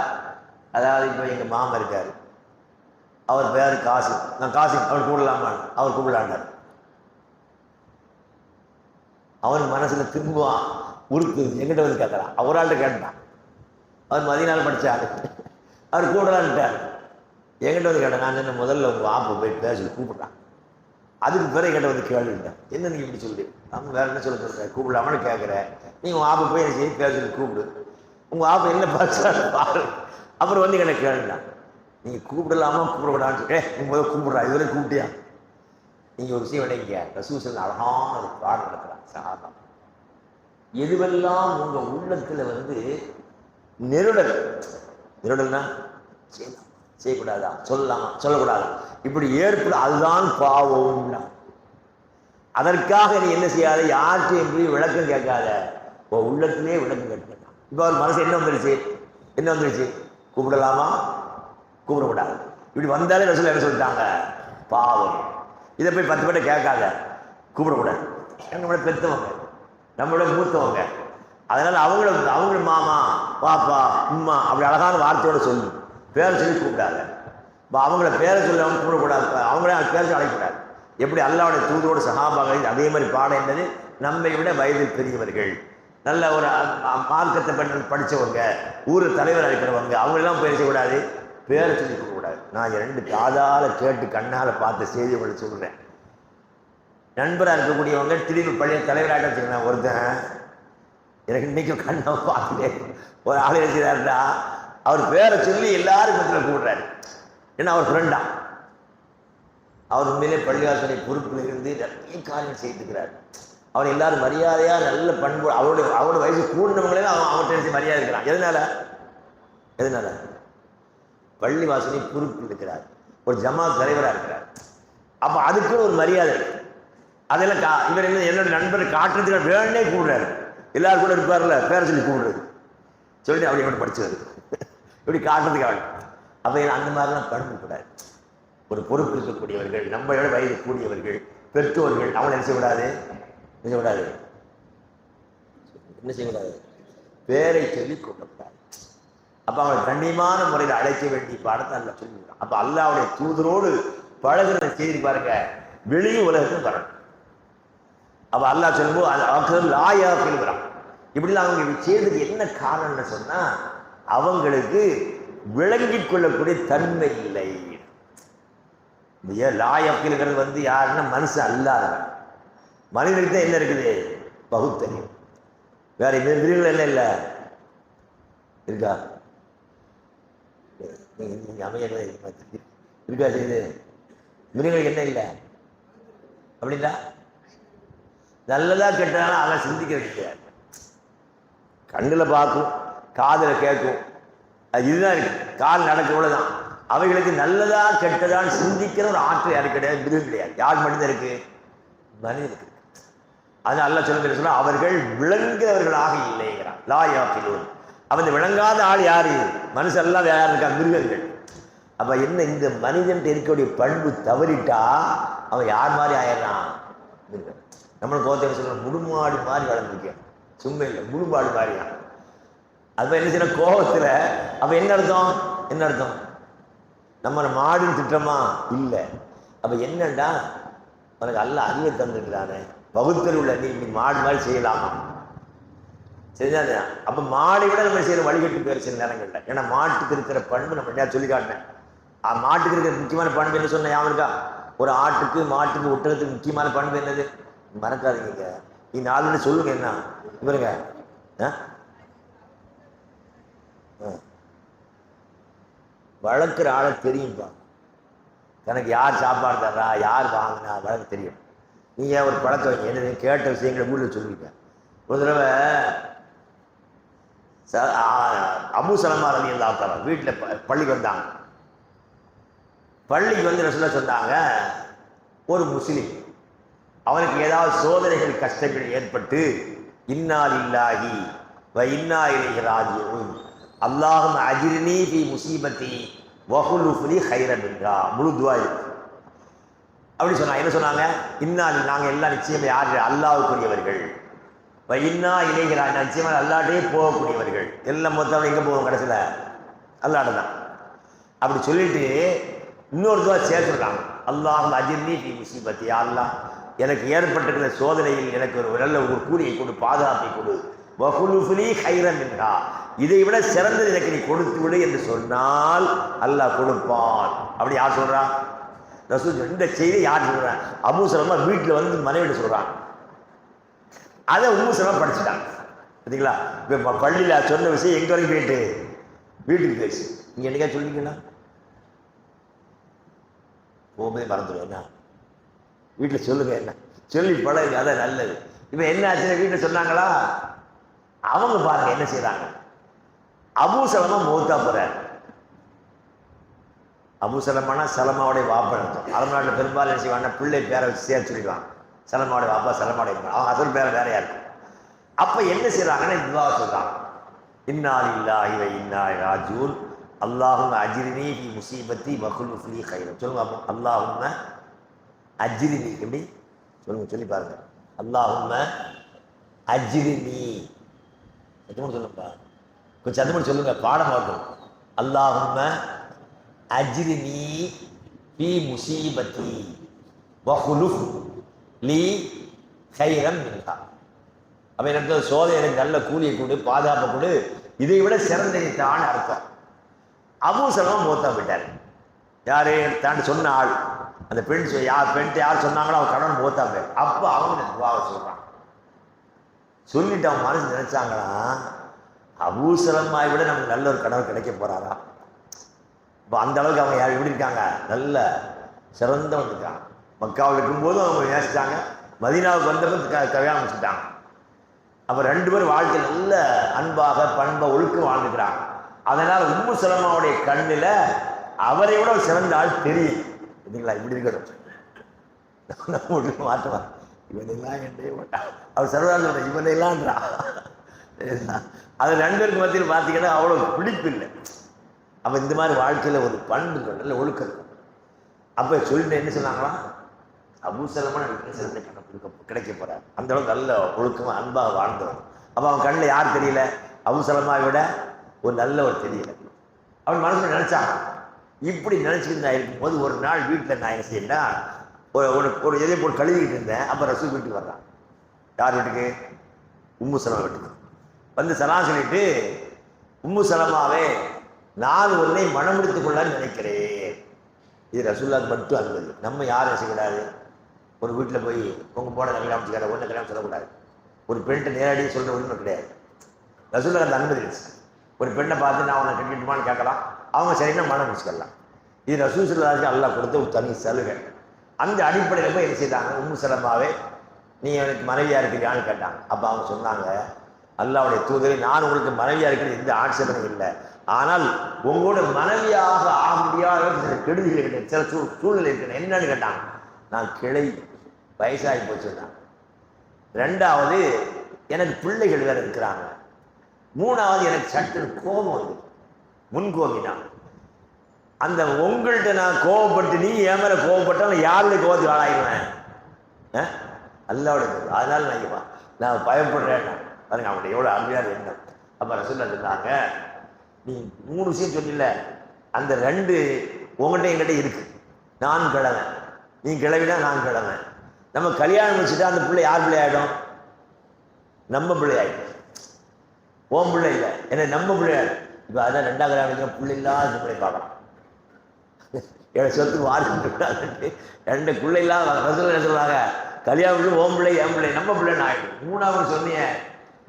அதாவது இப்போ எங்கள் மாமா இருக்கார், அவர் பேர் காசிம். நான் காசிம் அவர் கூடலாமான்னு அவர் கூப்பிடலாண்டார். அவன் மனசில் திரும்புவான், உருக்கு எங்கிட்ட வந்து கேட்குறான். ஒரு ஆள்கிட்ட கேட்டான், அவர் மதியனால படித்தார், அவர் கூடலான்ட்டார். எங்கிட்ட வந்து கேட்டேன். நான் என்ன முதல்ல உங்கள் ஆப்பை போய் பேச கூப்பிட்றான். அதுக்கு பிறகு என்கிட்ட வந்து கேள்விட்டேன், என்ன நீங்கள் இப்படி சொல்லி நம்ம வேறு என்ன சொல்ல சொல்கிறேன், கூப்பிடலாமான்னு கேட்குறேன். நீங்கள் உங்கள் ஆப்பை போய் என்ன செய்ய பேச கூப்பிடு, உங்கள் ஆப்பை என்ன பேசுகிறாரு பாரு. அப்புறம் வந்து எங்களை கேளுங்க, நீங்கள் கூப்பிடலாமா கூப்பிடக்கூடாதுன்னு சொல்லி நீங்கள் முதல்ல கூப்பிட்றா, இதுவரை கூப்பிட்டியா? நீங்கள் ஒரு விஷயம் விடைங்க, ரசூல் ஸல்லல்லாஹு அலைஹி வஸல்லம் அழகான ஒரு பாடம் நடக்கிறாங்க சஹாபா. எதுவெல்லாம் உங்கள் உள்ளத்தில் வந்து நெருடல்னா செய்யக்கூடாதா, சொல்லலாமா சொல்லக்கூடாதா, இப்படி ஏற்பட அதுதான் பாவம்னா. அதற்காக நீ என்ன செய்யாத, யார்கிட்டையும் போய் விளக்கம் கேட்காத, உள்ளத்திலே விளக்கம் கேட்கலாம். இப்போ அவர் மனசு என்ன வந்துருச்சு, கூப்பிடலாமா கூப்பிடக்கூடாது. இப்படி வந்தாலே ரசூல் என்ன சொல்லிட்டாங்க, பாவம். இதை போய் 10 பேர்ட்ட கேட்காத, கூப்பிடக்கூடாது. நம்மளோட பெற்றவங்க, நம்மளோட மூத்தவங்க. அதனால அவங்கள மாமா, பாப்பா, உம்மா அப்படி அழகான வார்த்தையோட சொல்லி பேரை சொல்லி கூப்பிடாத. அவங்கள பேரை சொல்லி அவங்க கூப்பிடக்கூடாது, அவங்களே பேரை சொல்லி அழைக்கக்கூடாது. எப்படி அல்லாஹ்வுடைய தூதரோட சஹாபாக்கள் அதே மாதிரி பாடம் என்பது நம்மை விட வயதில் பெரியவர்கள், நல்ல ஒரு மார்க்கத்தை படித்தவங்க, ஊர் தலைவராக இருக்கிறவங்க, அவங்களெல்லாம் பேர் செய்யக்கூடாது, பேரை சொல்லி கூப்பிடக்கூடாது. நான் 2 காதால கேட்டு கண்ணால் பார்த்த செய்தி உங்களுக்கு சொல்கிறேன். நண்பராக இருக்கக்கூடியவங்க திடீர்னு பழைய தலைவராக வச்சுக்கிறேன். ஒருத்தன் எனக்கு இன்னைக்கும் கண்ணை பார்த்துட்டே ஒரு ஆள் இருக்கிறாருடா, அவர் பேரை சொல்லி எல்லாரும் பத்திர கூப்பிடுறாரு. ஏன்னா அவர் ஃப்ரெண்டா, அவர் உண்மையிலே பள்ளிவாசலை பொறுப்பில் இருந்து நிறைய காரியம் செய்துக்கிறார். அவர் எல்லாரும் மரியாதையாக நல்ல பண்பு, அவரோட வயசு கூடினவங்களே அவர்கிட்ட மரியாதை இருக்கிறான். எதனால பள்ளிவாசலை பொறுப்பில் இருக்கிறார், ஒரு ஜமாத் தலைவராக இருக்கிறார். அப்போ அதுக்குன்னு ஒரு மரியாதை இருக்கு. அதெல்லாம் இவர் என்னோட நண்பர் காட்டுறதுக்கு வேணே கூடுறாரு. எல்லாரும் கூட இருப்பார்ல, பேரை சொல்லி கூடுறது சொல்லிட்டு அப்படி கூட படிச்சுவார் இப்படி காட்டுறதுக்காக. அப்போ அந்த மாதிரிலாம் பண்பு கூடாது. ஒரு பொறுப்பு இருக்கக்கூடியவர்கள், நம்மளோட வயது கூடியவர்கள், பெற்றோர்கள், அவங்களை என்ன செய்யக்கூடாது, என்ன செய்யக்கூடாது, பேரை சொல்லி கூட்டக்கூடாது. அப்போ அவங்களை கண்ணியமான முறையில் அழைக்க வேண்டிய பாடத்தை அல்ல சொல்லிவிடும். அப்போ அல்லாஹ்வுடைய தூதரோடு பழகுறத செய்தி பாருங்க, வெளியே உலகத்துக்கு வரணும். அப்போ அல்லாஹ் சொல்லும்போது லாயாஃபில் வரான். இப்படிலாம் அவங்க செய்யறதுக்கு என்ன காரணம்னு சொன்னா, அவங்களுக்கு விளங்கிக் கொள்ளக்கூடிய தன்மை இல்லை. லாயப்பில்கிறது யாருன்னா மனுஷன் அல்லாதவன். மனிதனுக்கு என்ன இருக்குது, பகுத்தறிவு. வேற மிருகங்கள் என்ன இல்லை இருக்கா, அமைய இருக்கா செய்யுது. மிருகங்களுக்கு என்ன இல்லை அப்படின்னா, நல்லதா கெட்டதாலும் அவன் சிந்திக்கிறது கிடையாது. கண்ணில் பார்க்கும், காதில் கேட்கும், அது இதுதான் இருக்கு. கால் நடக்கிறதான். அவைகளுக்கு நல்லதா கெட்டதான் சிந்திக்கிற ஒரு ஆற்றல் யாருக்கு கிடையாது, மிருகம் கிடையாது. யார் மட்டும்தான் இருக்கு, மனிதனுக்கு இருக்கு. அது அல்ல சொல்ல அவர்கள் விளங்குகிறவர்களாக இல்லைங்கிறான். லாயாக்கிலூன். அவன் விளங்காத ஆள் யாரு, மனுஷன் எல்லாம் யார் இருக்கா, மிருகங்கள். அப்ப என்ன, இந்த மனிதன் இருக்கக்கூடிய பண்பு தவறிட்டா அவன் யார் மாதிரி ஆயிடுறான், மிருகம். நம்மளும் கோத்தை சொல்ல முடுமாடு மாதிரி வளர்ந்துருக்கேன், சும்மா இல்லை, முடுமாடு மாதிரியா. அது என்ன செய்யற கோபத்தில். அப்ப என்ன அர்த்தம், நம்ம மாடுன்னு திட்டமா இல்லை. அப்ப என்னண்டா, உனக்கு அல்ல அறிவை தந்துருக்கிறானே, பகுத்தறிவு உள்ள நீ மாடு மாதிரி செய்யலாமா, செஞ்சாது. அப்ப மாடை விட நம்ம செய்யற வழிகட்டு பேர் சில நேரங்கள்ல. ஏன்னா மாட்டுக்கு இருக்கிற பண்பு நம்ம என்ன சொல்லி காட்டினேன். மாட்டுக்கு இருக்கிற முக்கியமான பண்பு என்ன சொன்ன ஞாபகம் இருக்கா, ஒரு ஆட்டுக்கு மாட்டுக்கு ஒட்டுறதுக்கு முக்கியமான பண்பு என்னது, மறக்காதீங்க. நீ 4 சொல்லுங்க என்ன இவருங்க. வளர்க்குற ஆளை தெரியும்பா, தனக்கு யார் சாப்பாடு தர்றா, யார் வாங்கினா வளர்க்க தெரியும். நீங்க ஒரு பழக்கம் வைங்க, என்ன கேட்ட விஷயங்களை ஊரில் சொல்லுவீங்க. ஒரு தடவை அபூ சலமா ரலியல்லாஹு தஆலா வீட்டில் பள்ளிக்கு வந்தாங்க. பள்ளிக்கு வந்து ரசூலுல்லாஹ் சொன்னாங்க, ஒரு முஸ்லிம் அவனுக்கு ஏதாவது சோதனைகள் கஷ்டங்கள் ஏற்பட்டு இன்னா லில்லாஹி வ இன்னா இலைஹி ராஜிஊன் அல்லாஹும்ம அஜிர்னி ஃபீ முஸீபத்தி வஹுலுஃப் லி கைரன் மின்ஹா, முழு துஆ இருக்கு. அப்படி சொன்னாங்க. என்ன சொன்னாங்க, நாங்கள் எல்லாம் நிச்சயம் யார், அல்லாஹ்வுக்குரியவர்கள். வ இன்னா இலைஹி ராஜிஊன், நிச்சயமாக அல்லாஹ்ட்டே போகக்கூடியவர்கள். எல்லாம் மொத்தம் எங்கே போவோம், கடைசியில் அல்லாஹ்ட்ட தான். அப்படி சொல்லிட்டு இன்னொரு துஆ சேர்த்துருக்காங்க, அல்லாஹும்ம அஜிர்னி ஃபீ முஸீபத்தி, யா அல்லாஹ் எனக்கு ஏற்பட்டிருக்கிற சோதனையில் எனக்கு ஒரு நல்ல ஒரு கூலியை கொடு, பாதுகாப்பை கொடு. வஹுலுஃப் லி கைரன் மின்ஹா, இதை விட சிறந்தது எனக்கு நீ கொடுத்து விடு என்று சொன்னால் அல்லாஹ் கொடுப்பான். அப்படி யார் சொல்றா, ரசூல். இந்த செய்தி யார் சொல்றான், அபூ சலமா வீட்டில் வந்து மனைவிட்டு சொல்றான். அதை உம்மு சலமா படிச்சுட்டாங்க. பார்த்தீங்களா, இப்போ பள்ளியில் சொன்ன விஷயம் எங்க வரைக்கும் போயிட்டு வீட்டுக்கு பேசு. நீங்க என்னைக்கா சொல்லிங்கன்னா போகும்போதே மறந்துடுவேன். வீட்டில் சொல்லுங்க, என்ன சொல்லி பழகுங்க, அதான் நல்லது. இப்போ என்ன ஆச்சுன்னா வீட்டில் சொன்னாங்களா, அவங்க பாருங்க என்ன செய்யறாங்க. அபூ சலமா மௌத்தா போறார். அபூ சலமானா சலமாவுடைய வாப்பா அர்த்தம். அரபு நாட்டில் பெரும்பாலும் என்ன செய்வாங்க, பிள்ளை பேரை வச்சு சேர்த்து சொல்லிடுவாங்க. சலமாவுடைய வாப்பா, சலமாவுடைய அவங்க அசல் பேரை வேறையா இருக்கும். அப்ப என்ன செய்யறாங்கன்னா துஆ சொல்றாங்க, இன்னா லில்லாஹி வ இன்னா இலைஹி ராஜிஊன் அல்லாஹும்ம அஜிர்னி ஃபீ முஸீபத்தி வஹுலுஃப் லி கைரன். சொல்லுங்க, அல்லாஹும்ம அஜ்ரினி எப்படி சொல்லுங்க, சொல்லி பாருங்க. அல்லாஹும்ம அஜ்ரினி சத்தம் சொல்லுங்கப்பா, கொஞ்சம் சத்தம் சொல்லுங்க, பாடம் ஆகட்டும். அல்லாஹும்ம அஜ்ரினி ஃபீ முஸீபத்தி வஹுலுஃப் லீ கைரம் மின்ஹா. அப்போ எனக்கு சோதனை, எனக்கு நல்ல கூலியை கொடு, பாதுகாப்பை கொடு, இதை விட சிறந்ததான்னு அர்த்தம். அபூ சலமா மூத்தா போயிட்டார். யாரு தாண்டி சொன்ன ஆள், அந்த பெண் யார் சொன்னாங்களோ அவன் கடன் மூத்தா போயிரு. அப்போ அவங்க துவாவை சொல்றான். சொல்லிட்டு அவன் மனசு நினைச்சாங்களா, அபூ சலமாவை விட நமக்கு நல்ல ஒரு கடன் கிடைக்க போறாரா. இப்போ அந்த அளவுக்கு அவங்க யார் எப்படி இருக்காங்க, நல்ல சிறந்தவன் இருக்காங்க. மக்காவில் இருக்கும்போதும் அவங்க நேசித்தாங்க, மதீனாவுக்கு வந்தப்போ கல்யாணம் வச்சுட்டாங்க. அப்போ 2 பேரும் வாழ்க்கை நல்ல அன்பாக பண்பை ஒழுக்கம் வாழ்ந்துக்கிறாங்க. அதனால் உம்மு சலமாவுடைய கண்ணில் அவரை விட ஒரு சிறந்த ஆள் தெரியும். இல்லைங்களா, இப்படி இருக்கட்டும், நம்ம மாற்றமா இவனெல்லாம் என்றே மாட்டான், அவர் சர்வதா சொல்ற இவனெல்லாம்ன்றா. அது 2 பேருக்கு மத்தியில் பார்த்தீங்கன்னா அவ்வளோ பிடிப்பு இல்லை. அப்போ இந்த மாதிரி வாழ்க்கையில் ஒரு பண்பு நல்ல ஒழுக்கம் இருக்கும். அப்போ சொல்லிட்டு என்ன சொன்னாங்களா, அபூ சலமா சிறந்த கணக்கு கிடைக்க போறார். அந்த அளவுக்கு நல்ல ஒழுக்கமாக அன்பாக வாழ்ந்தவன். அப்போ அவன் கண்ணில் யார் தெரியல, அபூ சலமாவை விட ஒரு நல்ல ஒரு தெரியல. அவன் மனசுல நினைச்சான். இப்படி நினைச்சுட்டு இருக்கும்போது ஒரு நாள் வீட்டில் நான் என்ன செய்யறேன்னா, ஒரு எதை போட்டு கழுவிக்கிட்டு இருந்தேன். அப்போ ரசூல் வீட்டுக்கு வர்றான். யார் வீட்டுக்கு, உம்மு சலமா வீட்டுக்கு வந்து சலாம் சொல்லிட்டு, உம்மு சலமாவே நான் உன்னை மனமுடித்துக் கொள்ளலான்னு நினைக்கிறேன். இது ரசூலுல்லாஹ்க்கு மட்டும் அனுமதி. நம்ம யாரும் செய்யக்கூடாது. ஒரு வீட்டில் போய் உங்கள் போன கல்யாணம் வச்சுக்காத, ஒன்று கல்யாணம் சொல்லக்கூடாது. ஒரு பெண்கிட்ட நேரடியாக சொல்கிற உரிமை கிடையாது. ரசூலுல்லாஹ்க்கு அந்த அனுமதி இருந்துச்சு. ஒரு பெண்ணை பார்த்து நான் உன்னை கட்டிட்டுமான்னு கேட்கலாம், அவங்க சரின்னா மனம் முடிச்சுக்கலாம். இது ரசூல் ஸல்லல்லாஹு அல்லாஹ் கொடுத்த ஒரு தனி சலுகை. அந்த அடிப்படையில் போய் என்ன செய்தாங்க, உம்மு சலமாவே நீ எனக்கு மனைவியாக இருக்கிறியான்னு கேட்டாங்க. அப்போ அவங்க சொன்னாங்க, அல்லாஹ்வுடைய தூதரை, நான் உங்களுக்கு மனைவியாக இருக்கிறது எந்த ஆட்சேபனையும் இல்லை, ஆனால் உங்களோட மனைவியாக ஆக முடியாத சில கெடுதிகள் இருக்கிறேன், சில சூழ்நிலை இருக்கிறேன். என்னன்னு கேட்டாங்க. நான் கிளை வயசாகி போச்சுருந்தேன். 2வது எனக்கு பிள்ளைகள் வேறு இருக்கிறாங்க. 3வது எனக்கு சட்டுன்னு கோபம் வந்து முன்கோபினான். அந்த உங்கள்கிட்ட நான் கோபப்பட்டு நீ என் மேலே கோபப்பட்டால் யாருடைய கோபத்துக்கு ஆளாயிருவேன், அல்லாஹ்வுடைய. அதனால நான் பயப்படுறேன். பாருங்க அவங்கள்ட்ட எவ்வளோ அருமையான எண்ணம். அப்போ ரசூலுல்லாஹ் சொன்னாங்க, நீ 3 விஷயம் சொன்னில்ல, அந்த 2 உங்கள்கிட்ட என்கிட்ட இருக்கு. நான் கிழமை, நீ கிளவினா நான் கிழமை. நம்ம கல்யாணம் வச்சுட்டா அந்த பிள்ளை யார் பிள்ளை ஆகிடும், நம்ம பிள்ளை ஆகிடும். ஓம் பிள்ளை இல்லை, ஏன்னா நம்ம பிள்ளையாடும். இப்போ அதான் 2ஆம் கல்யாணம் பிள்ளை இல்லாத பிள்ளை பார்க்கலாம். என் சொத்துக்கு வாரிட்டு 2 பிள்ளை இல்லாத ரசூலுல்லாஹ் என்ன சொல்லுவாங்க, கல்யாணம் ஓம் பிள்ளை என் பிள்ளை நம்ம பிள்ளைன்னு ஆகிடும். 3வது சொன்னீங்க,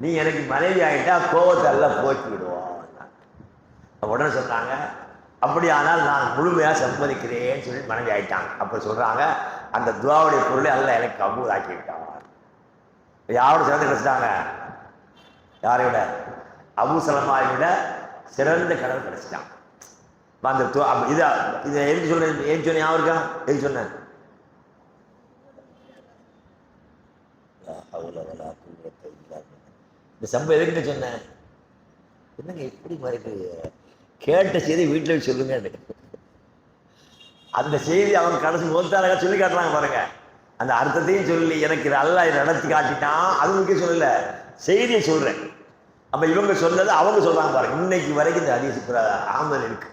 நீ எனக்கு மனைவி ஆகிட்டா கோபத்தை எல்லாம் போக்கி விடுவோம். உடனே சொன்னாங்க, அப்படியானால் நான் முழுமையாக சம்மதிக்கிறேன்னு சொல்லி மனைவி ஆகிட்டாங்க. அப்போ சொல்கிறாங்க, அந்த துவாவுடைய பொருளை அல்ல எனக்கு கபூல் ஆக்கி விட்டாங்க. யாரோட சிறந்து கிடைச்சிட்டாங்க, யாரை விட, அபூ சலமாவை விட சிறந்த கடவுள் கிடைச்சிட்டாங்க. அந்த இதை எதுக்கு சொல்றேன், ஏன் சொன்னேன் ஞாபகம் இருக்கா, எதுக்கு சொன்னேன், இந்த சம்பவம் எதுக்கு சொன்னேன், என்னங்க எப்படி மாதிரி கேட்ட செய்தி வீட்டில் சொல்லுங்க. அந்த செய்தி அவங்க கடைசி மோத்தாரங்க சொல்லி காட்டுறாங்க பாருங்க. அந்த அர்த்தத்தையும் சொல்லி எனக்கு நல்லா நடத்தி காட்டிட்டான், அது முக்கியம் சொல்லல, செய்தியை சொல்றேன். அப்ப இவங்க சொன்னது அவங்க சொல்றாங்க பாருங்க. இன்னைக்கு வரைக்கும் இந்த ஹதீஸ் அகமது இருக்கு,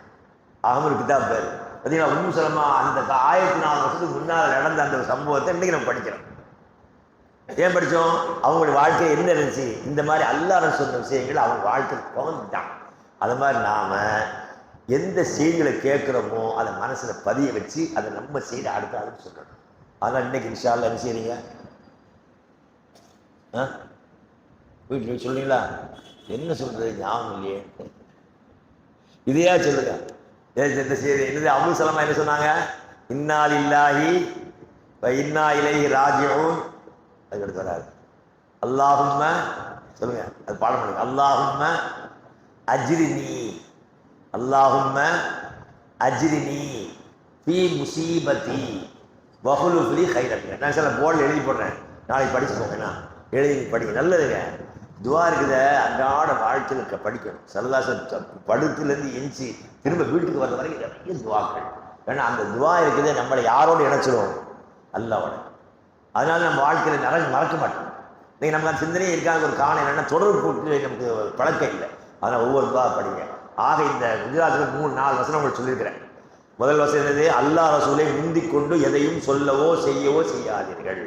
அகமதுக்கு தான் பேர். பார்த்தீங்கன்னா உம்மு சலமா அந்த 1400 வருஷத்துக்கு முன்னால் நடந்த அந்த சம்பவத்தை இன்னைக்கு நம்ம படிக்கிறோம். ஏன் படித்தோம், அவங்களுடைய வாழ்க்கை என்ன இருந்துச்சு, இந்த மாதிரி அல்லாஹ் சொன்ன விஷயங்கள் அவங்க வாழ்க்கை புகழ்ந்துட்டாங்க. அது மாதிரி நாம் எந்த செய்திகளை கேட்குறோமோ அதை மனசில் பதிய வச்சு அதை நம்ம செய்தி அடுத்த ஆளுக்கு சொல்லணும். அதனால் இன்னைக்கு இன்ஷா அல்லாஹ் என்ன செய்றீங்க, வீட்டில் போய் சொல்றீங்களா, என்ன சொல்றது ஞாபகம் இல்லையே, இதையா சொல்லுங்க. இந்த செய்தி என்னது, அபூ சலமா என்ன சொன்னாங்க, இன்னா லில்லாஹி வ இன்னா இலைஹி ராஜிஊன். அதுக்கு வராது, அல்லாஹும்ம சொல்லுங்க, அது பாடம் பண்ணுங்க, அல்லாஹும்ம அஜ்ரினி, அல்லாஹும்ம அஜ்ரினி ஃபீ முஸீபதி வஹுலுஃப் லி கைரன். நான் சில போர்டில் எழுதி போடுறேன், நாளைக்கு படிச்சுக்கோங்க, எழுதி படிங்க, நல்லதுங்க. துவா இருக்குத அன்றாட வாழ்க்கையில் படிக்கணும். சல்லல்லாஹு படுத்துலேருந்து எஞ்சி திரும்ப வீட்டுக்கு வர்ற வரைக்கும் நிறைய துவாக்கள். ஏன்னா அந்த துவா இருக்குதே நம்மளை யாரோடு இணைச்சிடும், அல்லாவோட. அதனால நம்ம வாழ்க்கையில் மறக்க மாட்டோம். நீங்கள் நமக்கு அந்த சிந்தனையே இருக்காங்க. ஒரு காரணம் என்னென்னா தொடர்பு நமக்கு பழக்கம் இல்லை. அதனால் ஒவ்வொரு துவா படிங்க. ஆக இந்த குஜராத்தில் 3-4 வசனம் உங்களுக்கு சொல்லியிருக்கிறேன். முதல் வசனம் என்னது? அல்லாஹ் ரசூலை முந்திக் கொண்டு எதையும் சொல்லவோ செய்யவோ செய்யாதீர்கள்.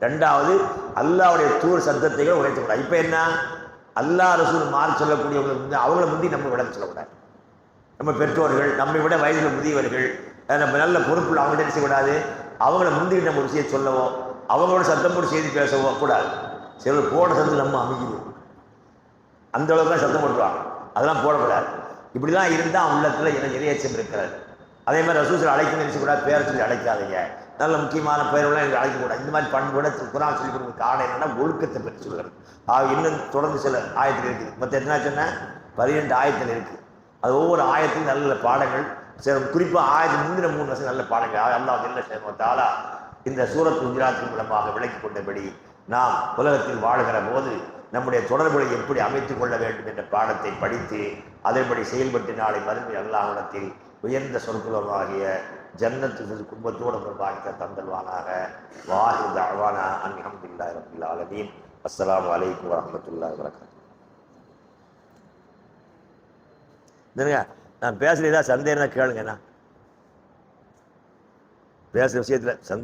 ரெண்டாவது, அல்லாஹ்வுடைய தூர் சத்தத்தை உரைக்கக்கூடாது. இப்போ என்ன, அல்லாஹ் ரசூல் மாறி சொல்லக்கூடியவங்களுக்கு வந்து அவங்கள முந்தி நம்ம விட சொல்லக்கூடாது. நம்ம பெற்றோர்கள், நம்மை விட வயதில் முதியவர்கள், நம்ம நல்ல பொறுப்புள்ள அவங்கள்ட்ட என்ன செய்யக்கூடாது, அவங்கள முந்திட்டு நம்ம ஒரு விஷயம் சொல்லவோ அவங்களோட சத்தம் போட்டு செய்தி பேசவோ கூடாது. சிலர் போட சத்தம் நம்ம அமைக்கிறோம், அந்த அளவுக்கு தான் சத்தம் போட்டுருவாங்க, அதெல்லாம் போடக்கூடாது. இப்படிலாம் இருந்தால் உள்ளத்தில் இறையச்சம் இருக்கிறது. அதே மாதிரி ரசூல் அழைக்கணும் நினைச்சக்கூடாது, பேரை சொல்லி அழைக்காதீங்க, நல்ல முக்கியமான பெயரெல்லாம் எனக்கு அழைக்கக்கூடாது. இந்த மாதிரி பண்போட குரான் சொல்லி கொடுக்க காரணம் என்னன்னா ஒழுக்கத்தை பற்றி சொல்கிறது. இன்னும் தொடர்ந்து சில ஆயத்தில் இருக்குது. மற்ற என்ன சொன்ன 12 ஆயத்தில் இருக்குது. அது ஒவ்வொரு ஆயத்திலும் நல்ல பாடங்கள். சில குறிப்பாக ஆயத்துக்கு முந்தின 3 வருஷம் நல்ல பாடங்கள். அல்லாஹ் ஜல்ல ஷஅனுஹு இந்த சூரத் குஜராத்தின் மூலமாக விளக்கி கொண்டபடி நாம் உலகத்தில் வாழ்கிற போது நம்முடைய தொடர்புகளை எப்படி அமைத்துக் கொள்ள வேண்டும் என்ற பாடத்தை படித்து அதன்படி செயல்பட்டு நாளை மறுமை அல்லாஹ்விடத்தில் உயர்ந்த சொற்குலமாகிய ஜன்னத்து குடும்பத்தோடு பாக்கிய தந்தல்வானாக. வாஹிரு தஅவானா அல்ஹம்துலில்லாஹி ரப்பில் ஆலமீன். அஸ்ஸலாமு அலைக்கும் வரஹ்மத்துல்லாஹி வபரகாத்துஹு. நான் பேசுகிற ஏதாவது சந்தேகம் கேளுங்கண்ணா. பேசுகிற விஷயத்தில் சந்தேகம்